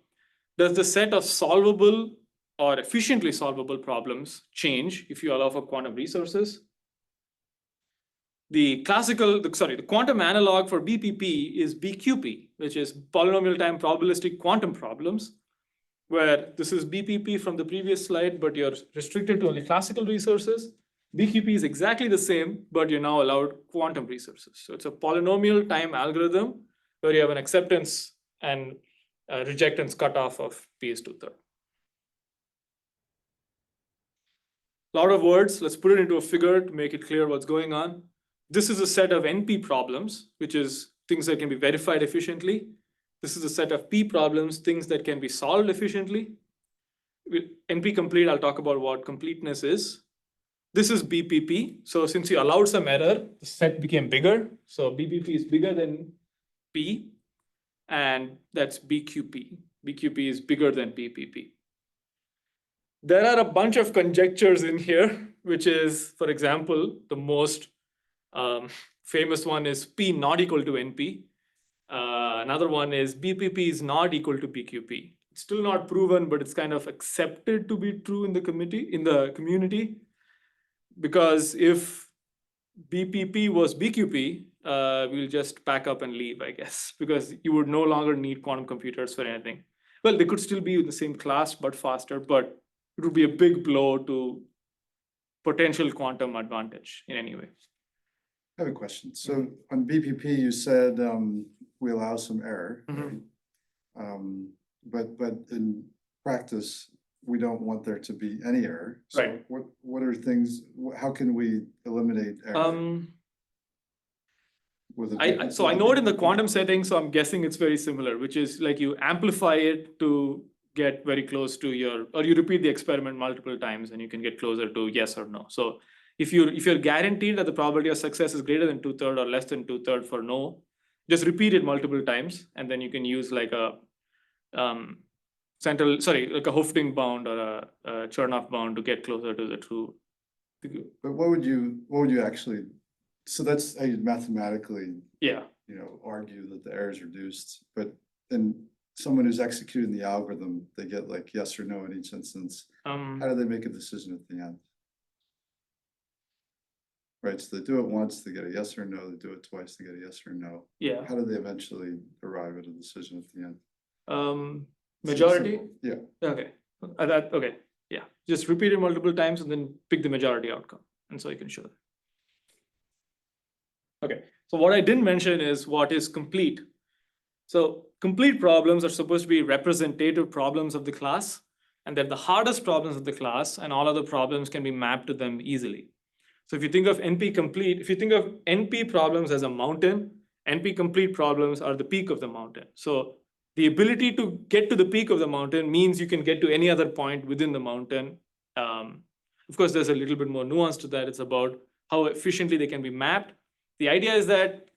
does the set of solvable or efficiently solvable problems change if you allow for quantum resources? The quantum analog for BPP is BQP, which is polynomial time probabilistic quantum problems, where this is BPP from the previous slide, but you're restricted to only classical resources. BQP is exactly the same, but you're now allowed quantum resources. So it's a polynomial time algorithm where you have an acceptance and rejectance cutoff of P is 2/3. A lot of words, let's put it into a figure to make it clear what's going on. This is a set of NP problems, which is things that can be verified efficiently. This is a set of P problems, things that can be solved efficiently. With NP complete, I'll talk about what completeness is. This is BPP. So since you allowed some error, the set became bigger. So BPP is bigger than P, and that's BQP. BQP is bigger than BPP. There are a bunch of conjectures in here, which is, for example, the most famous one is P not equal to NP. Another one is BPP is not equal to BQP. it's still not proven, but it's kind of accepted to be true in the community. Because if BPP was BQP, we'll just pack up and leave, I guess, because you would no longer need quantum computers for anything. Well, they could still be in the same class, but faster, but it would be a big blow to potential quantum advantage in any way. I have a question. So on BPP, you said we allow some error, Mhm. right? But in practice, we don't want there to be any error. So Right. what are things? How can we eliminate error? With a So I know it in the quantum setting, so I'm guessing it's very similar, which is like you amplify it to get very close to or you repeat the experiment multiple times and you can get closer to yes or no. So if you're guaranteed that the probability of success is greater than 2/3 or less than 2/3 for no, just repeat it multiple times, and then you can use like a like a Hofting bound or a Chernoff bound to get closer to the true. But what would you actually? So that's how you mathematically, Yeah. argue that the error is reduced. But then someone who's executing the algorithm, they get like yes or no in each instance. How do they make a decision at the end? Right, so they do it once, they get a yes or no, they do it twice, they get a yes or no. Yeah. How do they eventually arrive at a decision at the end? Majority? Simple. Yeah. Okay. Okay. Yeah. Just repeat it multiple times and then pick the majority outcome. And so you can show that. Okay. So what I didn't mention is what is complete. So complete problems are supposed to be representative problems of the class, and they're the hardest problems of the class, and all other problems can be mapped to them easily. So if you think of NP complete, if you think of NP problems as a mountain, NP complete problems are the peak of the mountain. So the ability to get to the peak of the mountain means you can get to any other point within the mountain. Of course, there's a little bit more nuance to that. It's about how efficiently they can be mapped. The idea is that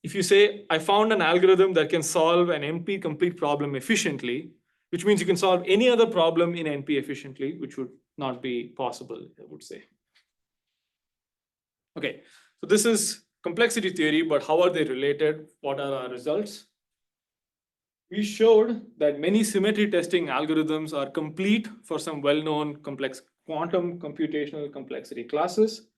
if you say, I found an algorithm that can solve an NP complete problem efficiently, which means you can solve any other problem in NP efficiently, which would not be possible, I would say. Okay, so this is complexity theory, but how are they related? What are our results? We showed that many symmetry testing algorithms are complete for some well-known complex quantum computational complexity classes.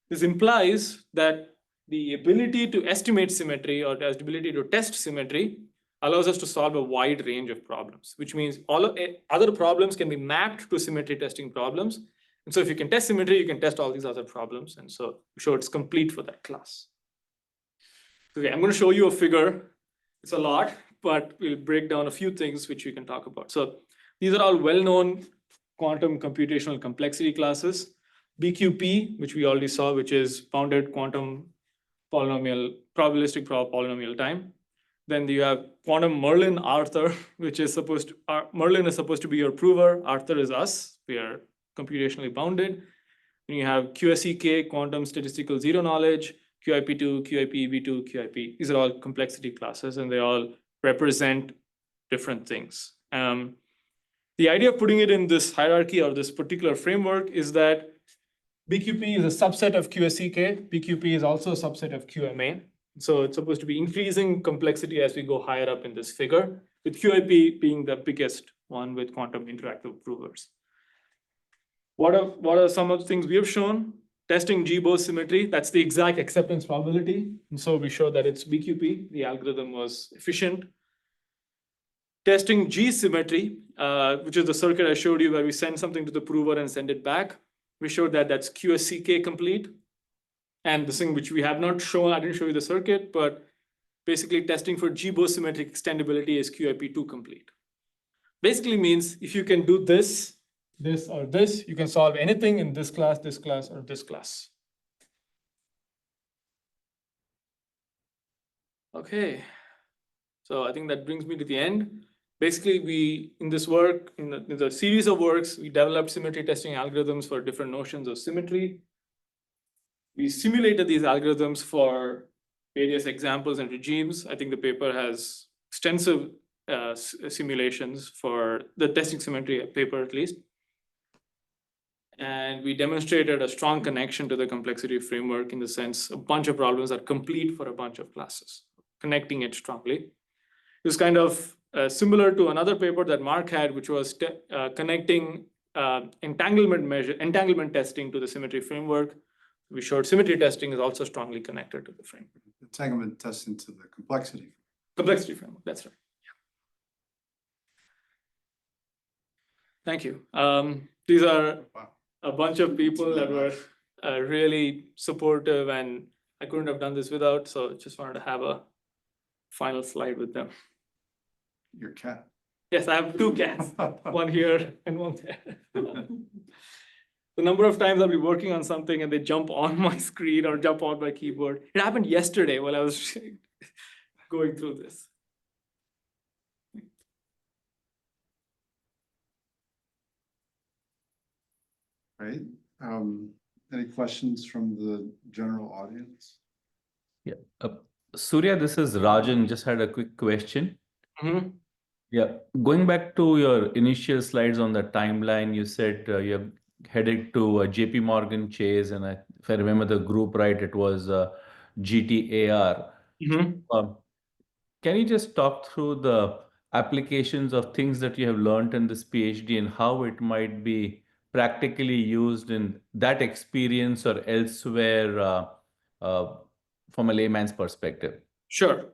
This implies that the ability to estimate symmetry or the ability to test symmetry allows us to solve a wide range of problems, which means other problems can be mapped to symmetry testing problems. And so if you can test symmetry, you can test all these other problems. And so we show it's complete for that class. Okay, I'm going to show you a figure. It's a lot, but we'll break down a few things which we can talk about. So these are all well-known quantum computational complexity classes. BQP, which we already saw, which is bounded quantum polynomial, probabilistic polynomial time. Then you have quantum Merlin Arthur, which is supposed to, Merlin is supposed to be your prover, Arthur is us, we are computationally bounded. Then you have QSEK, quantum statistical zero knowledge, QIP2, QIP-EB2, QIP. These are all complexity classes and they all represent different things. The idea of putting it in this hierarchy or this particular framework is that BQP is a subset of QSEK. BQP is also a subset of QMA. So it's supposed to be increasing complexity as we go higher up in this figure, with QIP being the biggest one with quantum interactive provers. What are some of the things we have shown? Testing G-Bose symmetry, that's the exact acceptance probability. And so we showed that it's BQP, the algorithm was efficient. Testing G symmetry, which is the circuit I showed you where we send something to the prover and send it back. We showed that that's QSCK complete. And the thing which we have not shown, I didn't show you the circuit, but basically testing for G-Bose symmetric extendability is QIP2 complete. Basically means if you can do this, this, or this, you can solve anything in this class, or this class. Okay, so I think that brings me to the end. Basically, we, in this work, in the series of works, we developed symmetry testing algorithms for different notions of symmetry. We simulated these algorithms for various examples and regimes. I think the paper has extensive simulations for the testing symmetry paper, at least. And we demonstrated a strong connection to the complexity framework in the sense a bunch of problems are complete for a bunch of classes, connecting it strongly. It was kind of similar to another paper that Mark had, which was connecting entanglement testing to the symmetry framework. We showed symmetry testing is also strongly connected to the framework. Entanglement testing to the complexity. Complexity framework, that's right. Thank you. These are Wow. a bunch of people that were really supportive, and I couldn't have done this without, so just wanted to have a final slide with them. Your cat. Yes, I have 2 cats, one here and one there. The number of times I'll be working on something and they jump on my screen or jump on my keyboard. It happened yesterday while I was going through this. Right. Any questions from the general audience? Yeah. Surya, this is Rajan. Just had a quick question. Mhm. Yeah. Going back to your initial slides on the timeline, you said you're headed to JP Morgan Chase, and if I remember the group right, it was GTAR. Mhm. Can you just talk through the applications of things that you have learned in this PhD and how it might be practically used in that experience or elsewhere from a layman's perspective? Sure.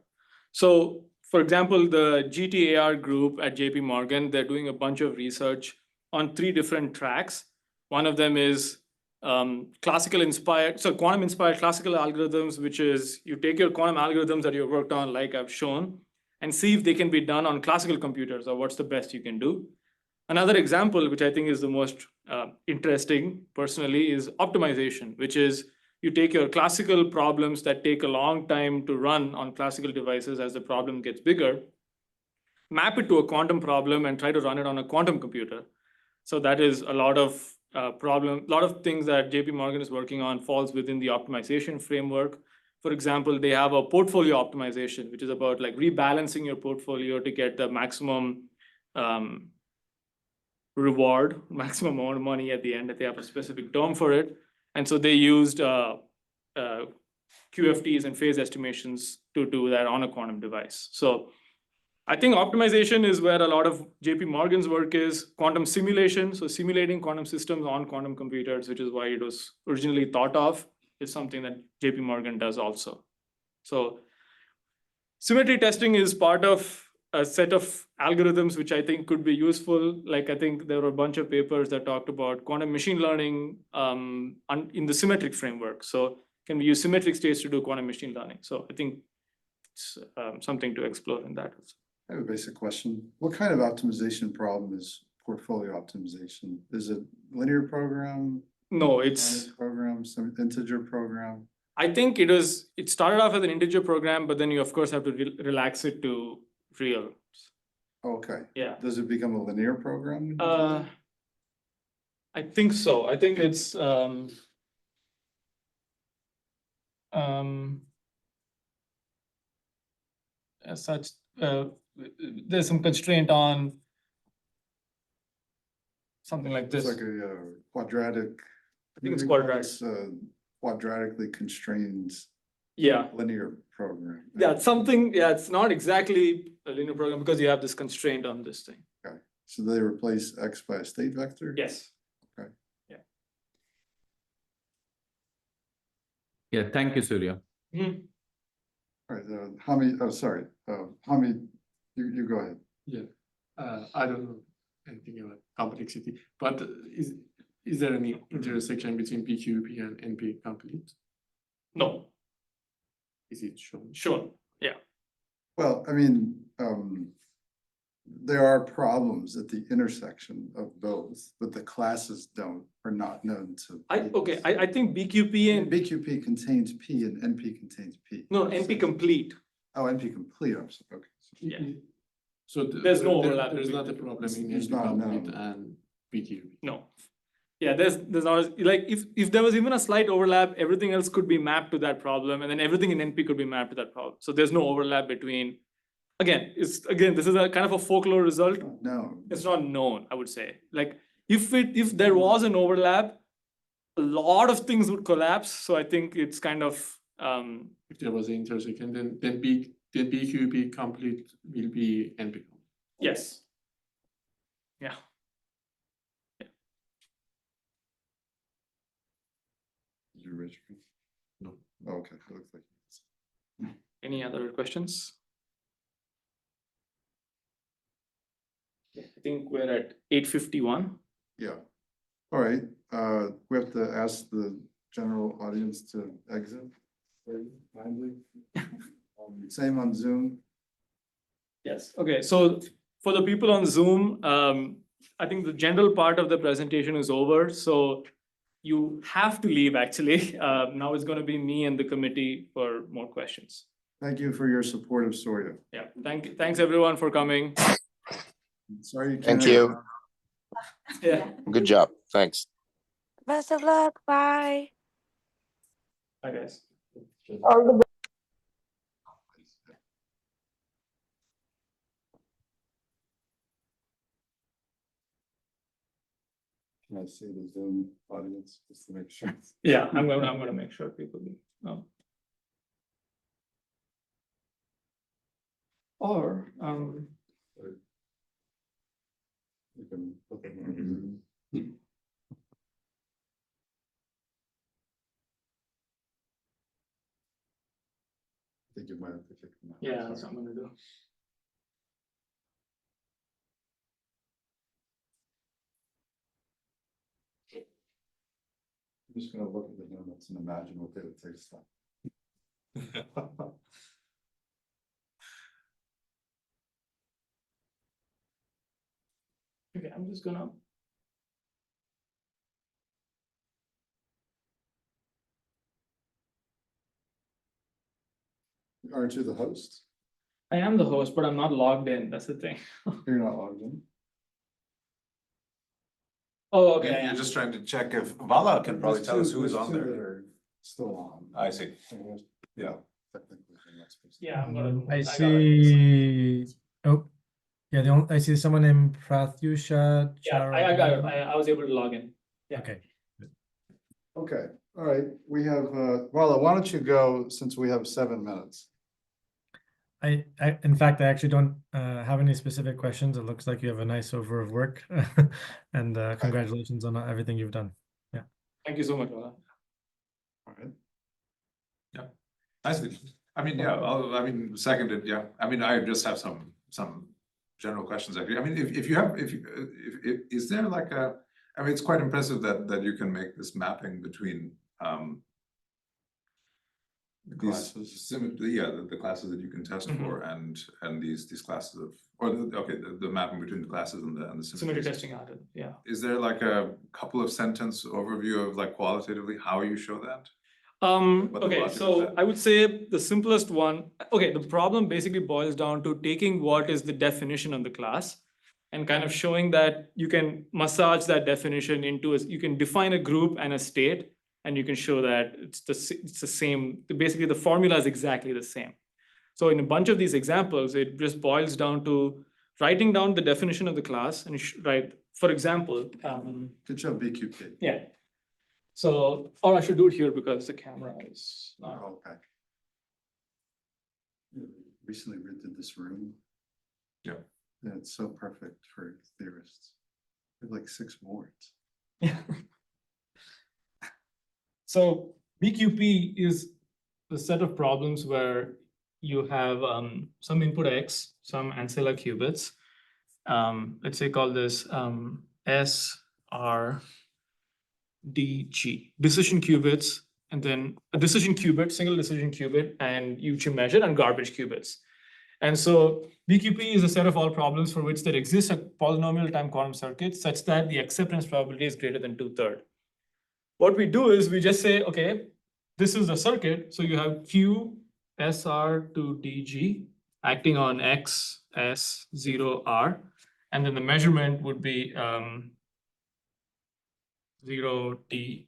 So, for example, the GTAR group at JP Morgan, they're doing a bunch of research on 3 different tracks. One of them is quantum inspired classical algorithms, which is you take your quantum algorithms that you've worked on, like I've shown, and see if they can be done on classical computers, or what's the best you can do. Another example, which I think is the most interesting personally, is optimization, which is you take your classical problems that take a long time to run on classical devices as the problem gets bigger, map it to a quantum problem and try to run it on a quantum computer. So that is a lot of things that JP Morgan is working on falls within the optimization framework. For example, they have a portfolio optimization, which is about like rebalancing your portfolio to get the maximum reward, maximum amount of money at the end, that they have a specific term for it. And so they used QFTs and phase estimations to do that on a quantum device. So I think optimization is where a lot of JP Morgan's work is. Quantum simulation, so simulating quantum systems on quantum computers, which is why it was originally thought of, is something that JP Morgan does also. So symmetry testing is part of a set of algorithms which I think could be useful. Like I think there were a bunch of papers that talked about quantum machine learning in the symmetric framework. So can we use symmetric states to do quantum machine learning? So I think it's something to explore in that. I have a basic question. What kind of optimization problem is portfolio optimization? Is it linear program? No, it's program, some integer program. I think it started off as an integer program, but then you of course have to relax it to real. Okay. Yeah. Does it become a linear program? I think so. I think it's as such, there's some constraint on something like this. It's like a quadratic. I think it's quadratic. Quadratically constrained Yeah. linear program. Yeah, it's something. Yeah, it's not exactly a linear program because you have this constraint on this thing. Okay. So they replace X by a state vector? Yes. Okay. Yeah. Yeah, thank you, Surya. Mm-hmm. All right, Hamid, Hamid, you go ahead. Yeah, I don't know anything about complexity, but is there any intersection between PQP and NP complete? No. Is it shown? Sure. Yeah. Well, I mean, there are problems at the intersection of both, but the classes are not known to. I think BQP and BQP contains P and NP contains P. no NP complete. Oh, NP complete, I'm sorry, okay. Yeah. So There's no overlap There's between not a problem in There's NP not, complete no. and PQP. No. Yeah, there's not like if there was even a slight overlap, everything else could be mapped to that problem, and then everything in NP could be mapped to that problem. So there's no overlap between. Again, this is a kind of a folklore result. No. It's not known, I would say. Like if there was an overlap, a lot of things would collapse. So I think it's kind of If there was an intersection, then BQP complete will be NP complete. Yes. Yeah. Did you raise your hand? No. Oh, okay, it looks like. Any other questions? I think we're at 8:51. Yeah. All right, we have to ask the general audience to exit. very kindly. Same on Zoom. Yes, okay, so for the people on Zoom, I think the general part of the presentation is over, so you have to leave actually. Now it's gonna be me and the committee for more questions. Thank you for your support of Soria. Yeah, thanks everyone for coming. Sorry you Thank can't. you. Yeah. Good job. Thanks. Best of luck. Bye. Bye, guys. Can I see the Zoom audience just to make sure? Yeah, I'm gonna make sure people leave. Or, You can put them on Zoom. I think you might have to kick them out. yeah, that's what I'm gonna do. I'm just gonna look at the donuts and imagine what they would taste like. Okay, I'm just gonna. Aren't you the host? I am the host, but I'm not logged in, that's the thing. You're not logged in? Oh, okay, You're just trying to check if Vala can probably There's tell us two- who is there's on two there. that are Still on. I see. Yeah. Technically, they're not supposed to. yeah, I'm gonna. I got it. see, oh, yeah, I see someone named Pratyusha. Yeah, I got it, I was able to log in. Yeah. Okay, Okay, all right, we have, Vala, why don't you go since we have 7 minutes? in fact, I actually don't have any specific questions. It looks like you have a nice over of work. And congratulations on everything you've done. Thank you so much, Ola. All right. I see. I mean, yeah, I mean, seconded, yeah. I mean, I just have some general questions, actually. I mean, if you have, if is there like a, I mean, it's quite impressive that you can make this mapping between The these classes. the classes that you can test Mhm. for and these classes of, or the mapping between the classes and the Symmetry symmetries. testing out, yeah. Is there like a couple of sentence overview of like qualitatively how you show that? What the Okay, logic of so that? I would say the simplest one, okay, the problem basically boils down to taking what is the definition of the class and kind of showing that you can massage that definition into, you can define a group and a state, and you can show that it's the same, basically the formula is exactly the same. So in a bunch of these examples, it just boils down to writing down the definition of the class and write, for example, Good job, BQP. yeah. So, or I should do it here because the camera is not. Oh, okay. Recently redid this room. Yeah. And it's so perfect for theorists. We have like 6 boards. So BQP is the set of problems where you have some input X, some ancilla qubits. Let's say call this SRDG, decision qubits, and then a decision qubit, single decision qubit, and U2 measure and garbage qubits. And so BQP is a set of all problems for which there exists a polynomial time quantum circuit such that the acceptance probability is greater than 2/3. What we do is we just say, okay, this is a circuit. So you have Q SR to DG acting on X S 0R. And then the measurement would be 0D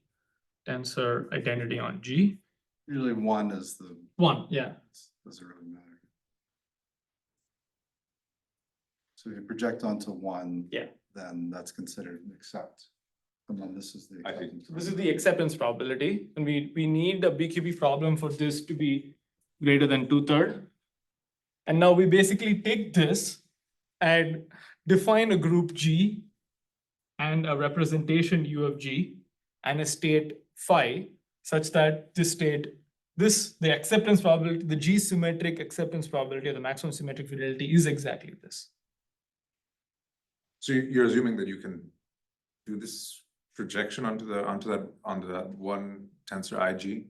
tensor identity on G. Usually 1 is the, 1, yeah. doesn't really matter. So if you project onto 1. Yeah. Then that's considered an accept. And then this is the. I see. acceptance. This is the acceptance probability. And we need a BQP problem for this to be greater than 2/3. And now we basically take this and define a group G and a representation U of G and a state phi such that this state, the acceptance probability, the G symmetric acceptance probability or the maximum symmetric fidelity is exactly this. So you're assuming that you can do this projection onto that one tensor IG?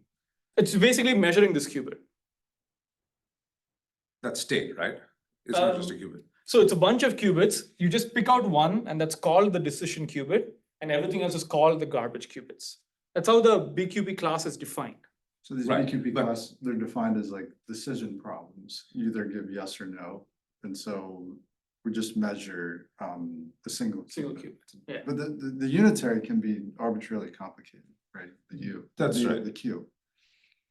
It's basically measuring this qubit. That state, right? It's not just a qubit. So it's a bunch of qubits. You just pick out one, and that's called the decision qubit, and everything else is called the garbage qubits. That's how the BQB class is defined. So these Right, BQP but- class, they're defined as like decision problems. You either give yes or no. And so we just measure the single Single qubit. qubit, yeah. But the unitary can be arbitrarily complicated, right? The U. That's the- right. The Q.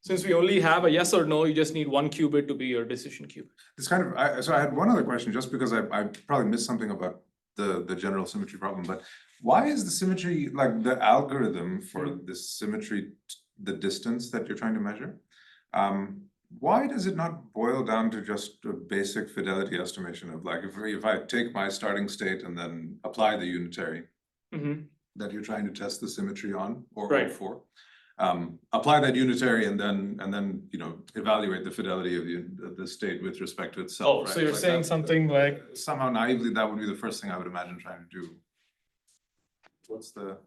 Since we only have a yes or no, you just need one qubit to be your decision qubit. It's kind of, so I had one other question, just because I probably missed something about the general symmetry problem, but why is the symmetry, like the algorithm for this symmetry, the distance that you're trying to measure? Why does it not boil down to just a basic fidelity estimation of like, if I take my starting state and then apply the unitary that you're trying to test the symmetry on or Right. for? Apply that unitary and then evaluate the fidelity of the state with respect to itself. Oh, right? so you're Like saying that- something like, somehow naively that would be the first thing I would imagine trying to do. What's the?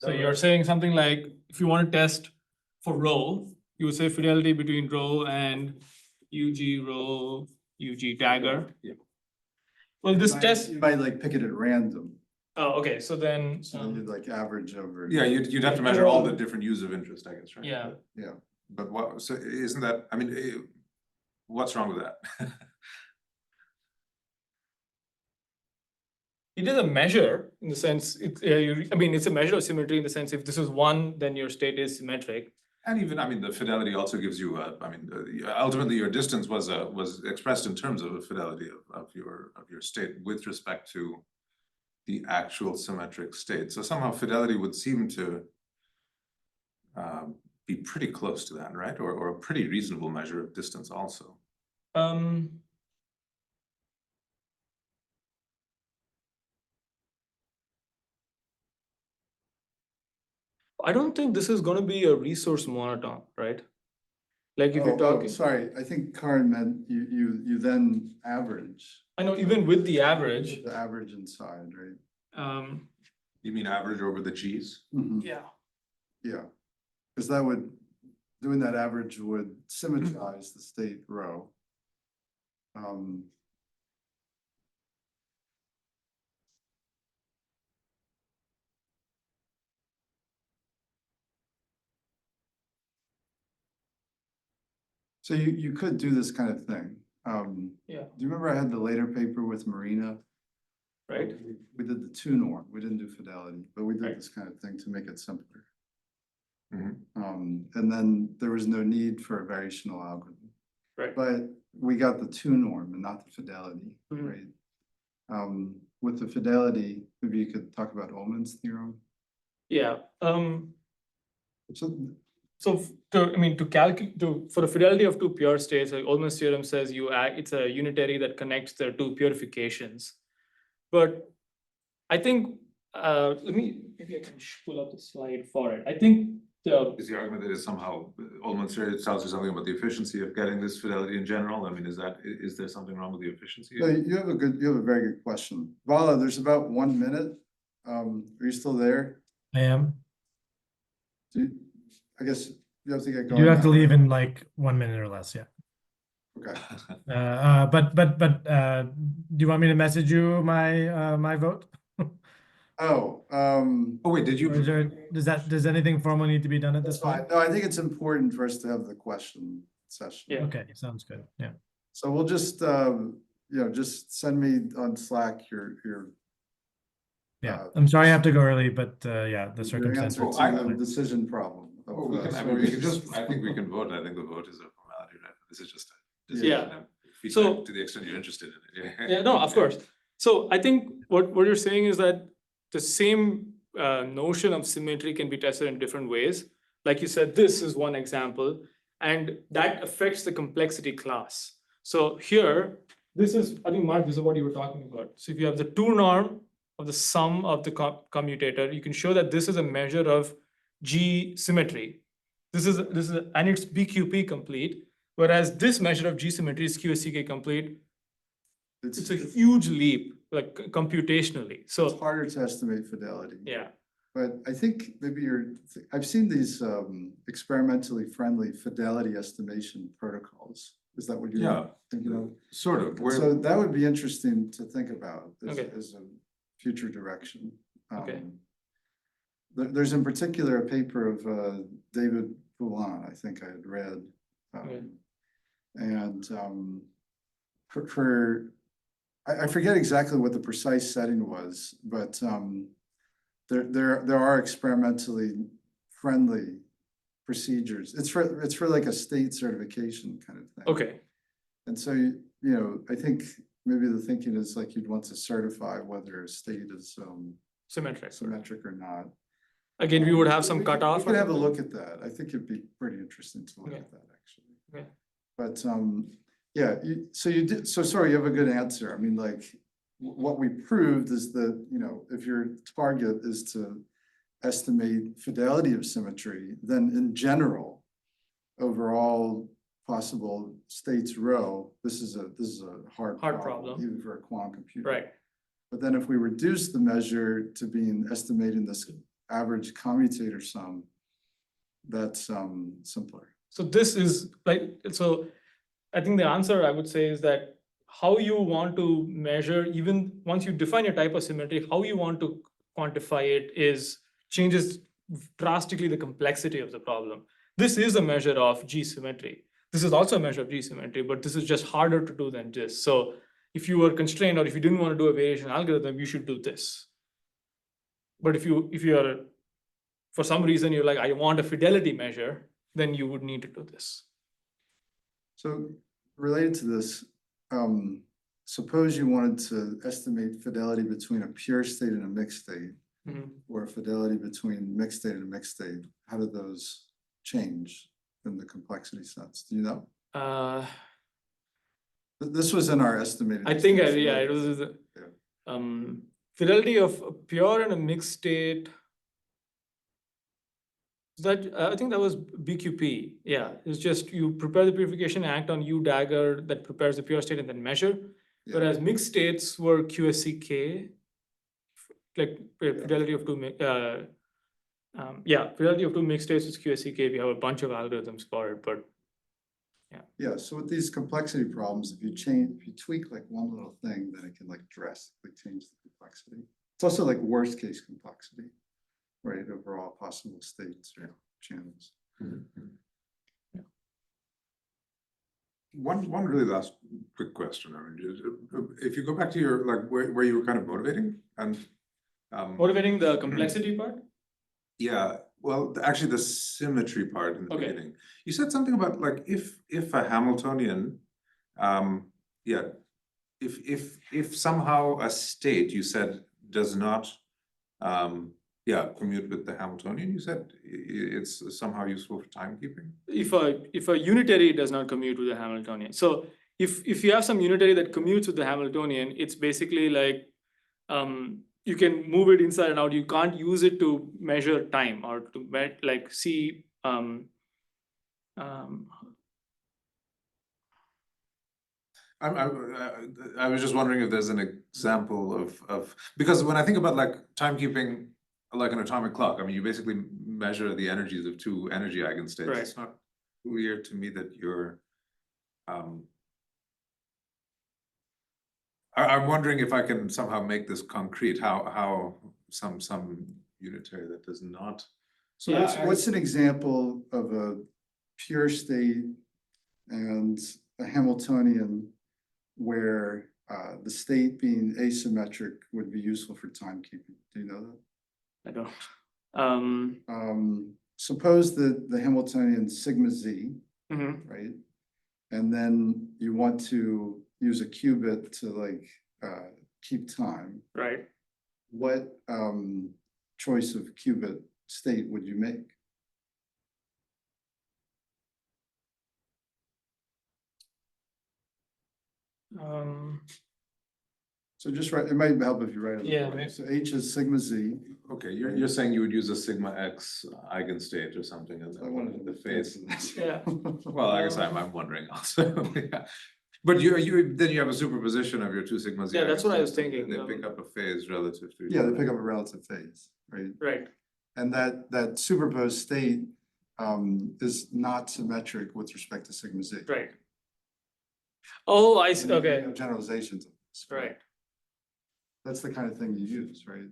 so you're saying something like, if you want to test for rho, you would say fidelity between rho and UG rho, UG dagger. Yeah. Well, this You might- test, You might like pick it at random. oh, okay, so then, So then you'd like average over. Yeah, you'd have to measure all the different U's of interest, I guess, right? yeah. But what, so isn't that, I mean, what's wrong with that? It is a measure in the sense, it's a measure of symmetry in the sense if this is one, then your state is symmetric. And even, I mean, the fidelity also gives you, ultimately your distance was expressed in terms of the fidelity of your state with respect to the actual symmetric state. So somehow fidelity would seem to be pretty close to that, right? Or a pretty reasonable measure of distance also. I don't think this is gonna be a resource monotone, right? Like if you're talking, Sorry, I think Karen meant you then average. I know even with the average, The average inside, right? You mean average over the G's? Mhm. yeah. Yeah, because that would, doing that average would symmetrize the state row. So you could do this kind of thing. Yeah. Do you remember I had the later paper with Marina? Right? We did the two norm, we didn't do fidelity, but we did Right. this kind of thing to make it simpler. Mhm. And then there was no need for a variational algorithm. Right. But we got the two norm and not the fidelity, Mhm. right? With the fidelity, maybe you could talk about Ullmann's theorem. Yeah, So, so to calculate, for the fidelity of two pure states, like Ullmann's theorem says it's a unitary that connects the two purifications. But I think, maybe I can pull up the slide for it. I think Is the argument that is somehow, Ullmann's theory tells you something about the efficiency of getting this fidelity in general? I mean, is there something wrong with the efficiency? no, you have a very good question. Vala, there's about 1 minute. Are you still there? I am. I guess you have to get You going. do have to now. leave in like 1 minute or less, yeah. Okay. But do you want me to message you my vote? Oh, Oh, wait, did you? Or does anything formal need to be done at that's this point? fine. No, I think it's important for us to have the question session. Yeah. Okay, sounds good, yeah. So we'll just, just send me on Slack your. Yeah, I'm sorry I have to go early, but yeah, the Your answer circumstances. to the decision problem. of, Well, we can, I mean, we can just, I think we can vote. I think the vote is a formality, right? This is just a Yeah. discussion. and So- feedback to the extent you're interested in it. Yeah, no, of course. So I think what you're saying is that the same notion of symmetry can be tested in different ways. Like you said, this is one example, and that affects the complexity class. So here, this is, I think, Mark, this is what you were talking about. So if you have the 2 norm of the sum of the commutator, you can show that this is a measure of G symmetry. This is, and it's BQP complete, whereas this measure of G symmetry is QSCK complete. It's a huge leap, like computationally. It's So, harder to estimate fidelity. yeah. But I think maybe I've seen these experimentally friendly fidelity estimation protocols. Is that what you're Yeah. thinking of? Sort of, where, So that would be interesting to think about Okay. as a future direction. Okay. There's in particular a paper of David Poulin, I think I had read. Okay. And I forget exactly what the precise setting was, but there are experimentally friendly procedures. It's for like a state certification kind of thing. Okay. And so, I think maybe the thinking is like you'd want to certify whether a state is Symmetric. symmetric or not. Again, we would have some cutoff. We could have a look at that. I think it'd be pretty interesting to look Okay. at that, actually. Okay. But yeah, so sorry, you have a good answer. I mean, like, what we proved is that, if your target is to estimate fidelity of symmetry, then in general, overall possible states row, this is a hard problem. even for a quantum computer. Right. But then if we reduce the measure to being estimating this average commutator sum, that's simpler. So this is like, so I think the answer I would say is that how you want to measure, even once you define your type of symmetry, how you want to quantify it changes drastically the complexity of the problem. This is a measure of G symmetry. This is also a measure of G symmetry, but this is just harder to do than this. So if you were constrained or if you didn't want to do a variation algorithm, you should do this. But if you are, for some reason, you're like, I want a fidelity measure, then you would need to do this. So related to this, suppose you wanted to estimate fidelity between a pure state and a mixed state, or fidelity between mixed state and a mixed state. How do those change in the complexity sense? Do you know? This was in our estimated. I think, distance, yeah, right? it was Yeah. Fidelity of a pure and a mixed state. That I think that was BQP. Yeah, it's just you prepare the purification, act on U dagger that prepares the pure state and then measure. Yeah. Whereas mixed states were QSCK, like fidelity of two. Fidelity of two mixed states is QSCK. We have a bunch of algorithms for it, but Yeah, so with these complexity problems, if you tweak like one little thing, then it can like drastically change the complexity. It's also like worst case complexity, right? Overall possible states or channels. One really last quick question. I mean, if you go back to your, like, where you were kind of motivating and motivating the complexity part. Yeah, well, actually the symmetry part in the Okay. beginning. You said something about like if a Hamiltonian, if somehow a state you said does not commute with the Hamiltonian, you said it's somehow useful for timekeeping. If a unitary does not commute with the Hamiltonian. So if you have some unitary that commutes with the Hamiltonian, it's basically like you can move it inside and out. You can't use it to measure time or to like see I was just wondering if there's an example of because when I think about like timekeeping, like an atomic clock, I mean, you basically measure the energies of two energy eigenstates. Right. It's not clear to me that you're. I'm wondering if I can somehow make this concrete. How some unitary that does not. So what's an example of a pure state and a Hamiltonian where the state being asymmetric would be useful for timekeeping? Do you know that? I don't. Suppose that the Hamiltonian sigma z, right? And then you want to use a qubit to like keep time. Right. What choice of qubit state would you make? So just write, it might help if you write it. Yeah, maybe. So H is sigma Z. Okay, you're saying you would use a sigma X eigenstate or something in I wanted the phase. Yeah. Well, I guess I'm wondering also, yeah. But then you have a superposition of your two sigmas. Yeah, that's what I was eigenstates, and thinking, They pick up a phase relative to. each Yeah, they other. pick up a relative phase, right? Right. And that superposed state is not symmetric with respect to sigma Z. Right. Oh, I see. And you Okay. have generalizations of this. Right. That's the kind of thing you use, right?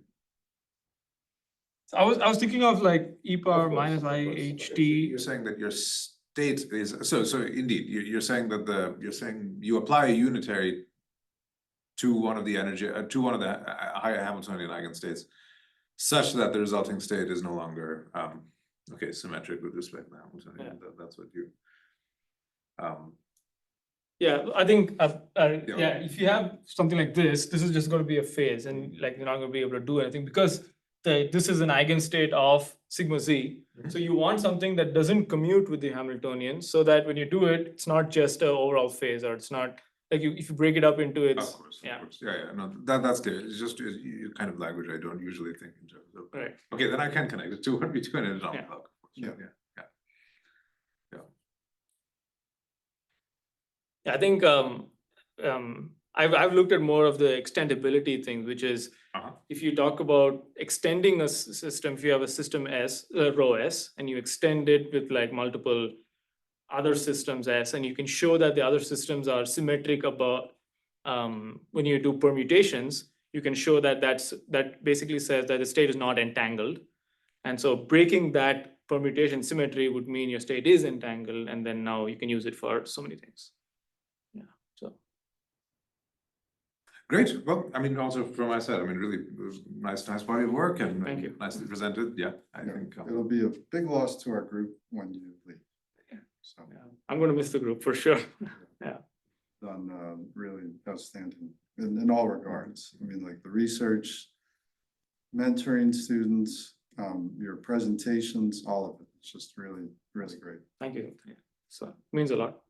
So I was thinking of like e power Of course, minus of I course. H Okay, so T. You're saying that your state is, so indeed, you're saying that you're saying you apply a unitary to one of the to one of the higher Hamiltonian eigenstates, such that the resulting state is no longer, okay, symmetric with respect to Hamiltonian. That's what you. Yeah, I think, yeah, if you have something like this is just gonna be a phase and like you're not gonna be able to do anything because this is an eigenstate of sigma Z. So you want something that doesn't commute with the Hamiltonian so that when you do it, it's not just an overall phase or it's not like if you break it up into its. Of course, yeah, no, that's clear. It's just you kind of language I don't usually think in terms of. Right. Okay, then I can connect the two and between it on Yeah. the clock. Yeah. I think I've looked at more of the extendability thing, which is if you talk about extending a system, if you have a system S, rho S, and you extend it with like multiple other systems S, and you can show that the other systems are symmetric about when you do permutations, you can show that that basically says that the state is not entangled. And so breaking that permutation symmetry would mean your state is entangled, and then now you can use it for so many things. So Great. Well, I mean, also from my side, I mean, really nice body of work and Thank you. nicely presented. Yeah, I Yeah, think. It'll be a big loss to our group when you leave. So I'm gonna miss the group for sure. done really outstanding in all regards. I mean, like the research, mentoring students, your presentations, all of it. It's just really, really great. Thank you. So it means a lot.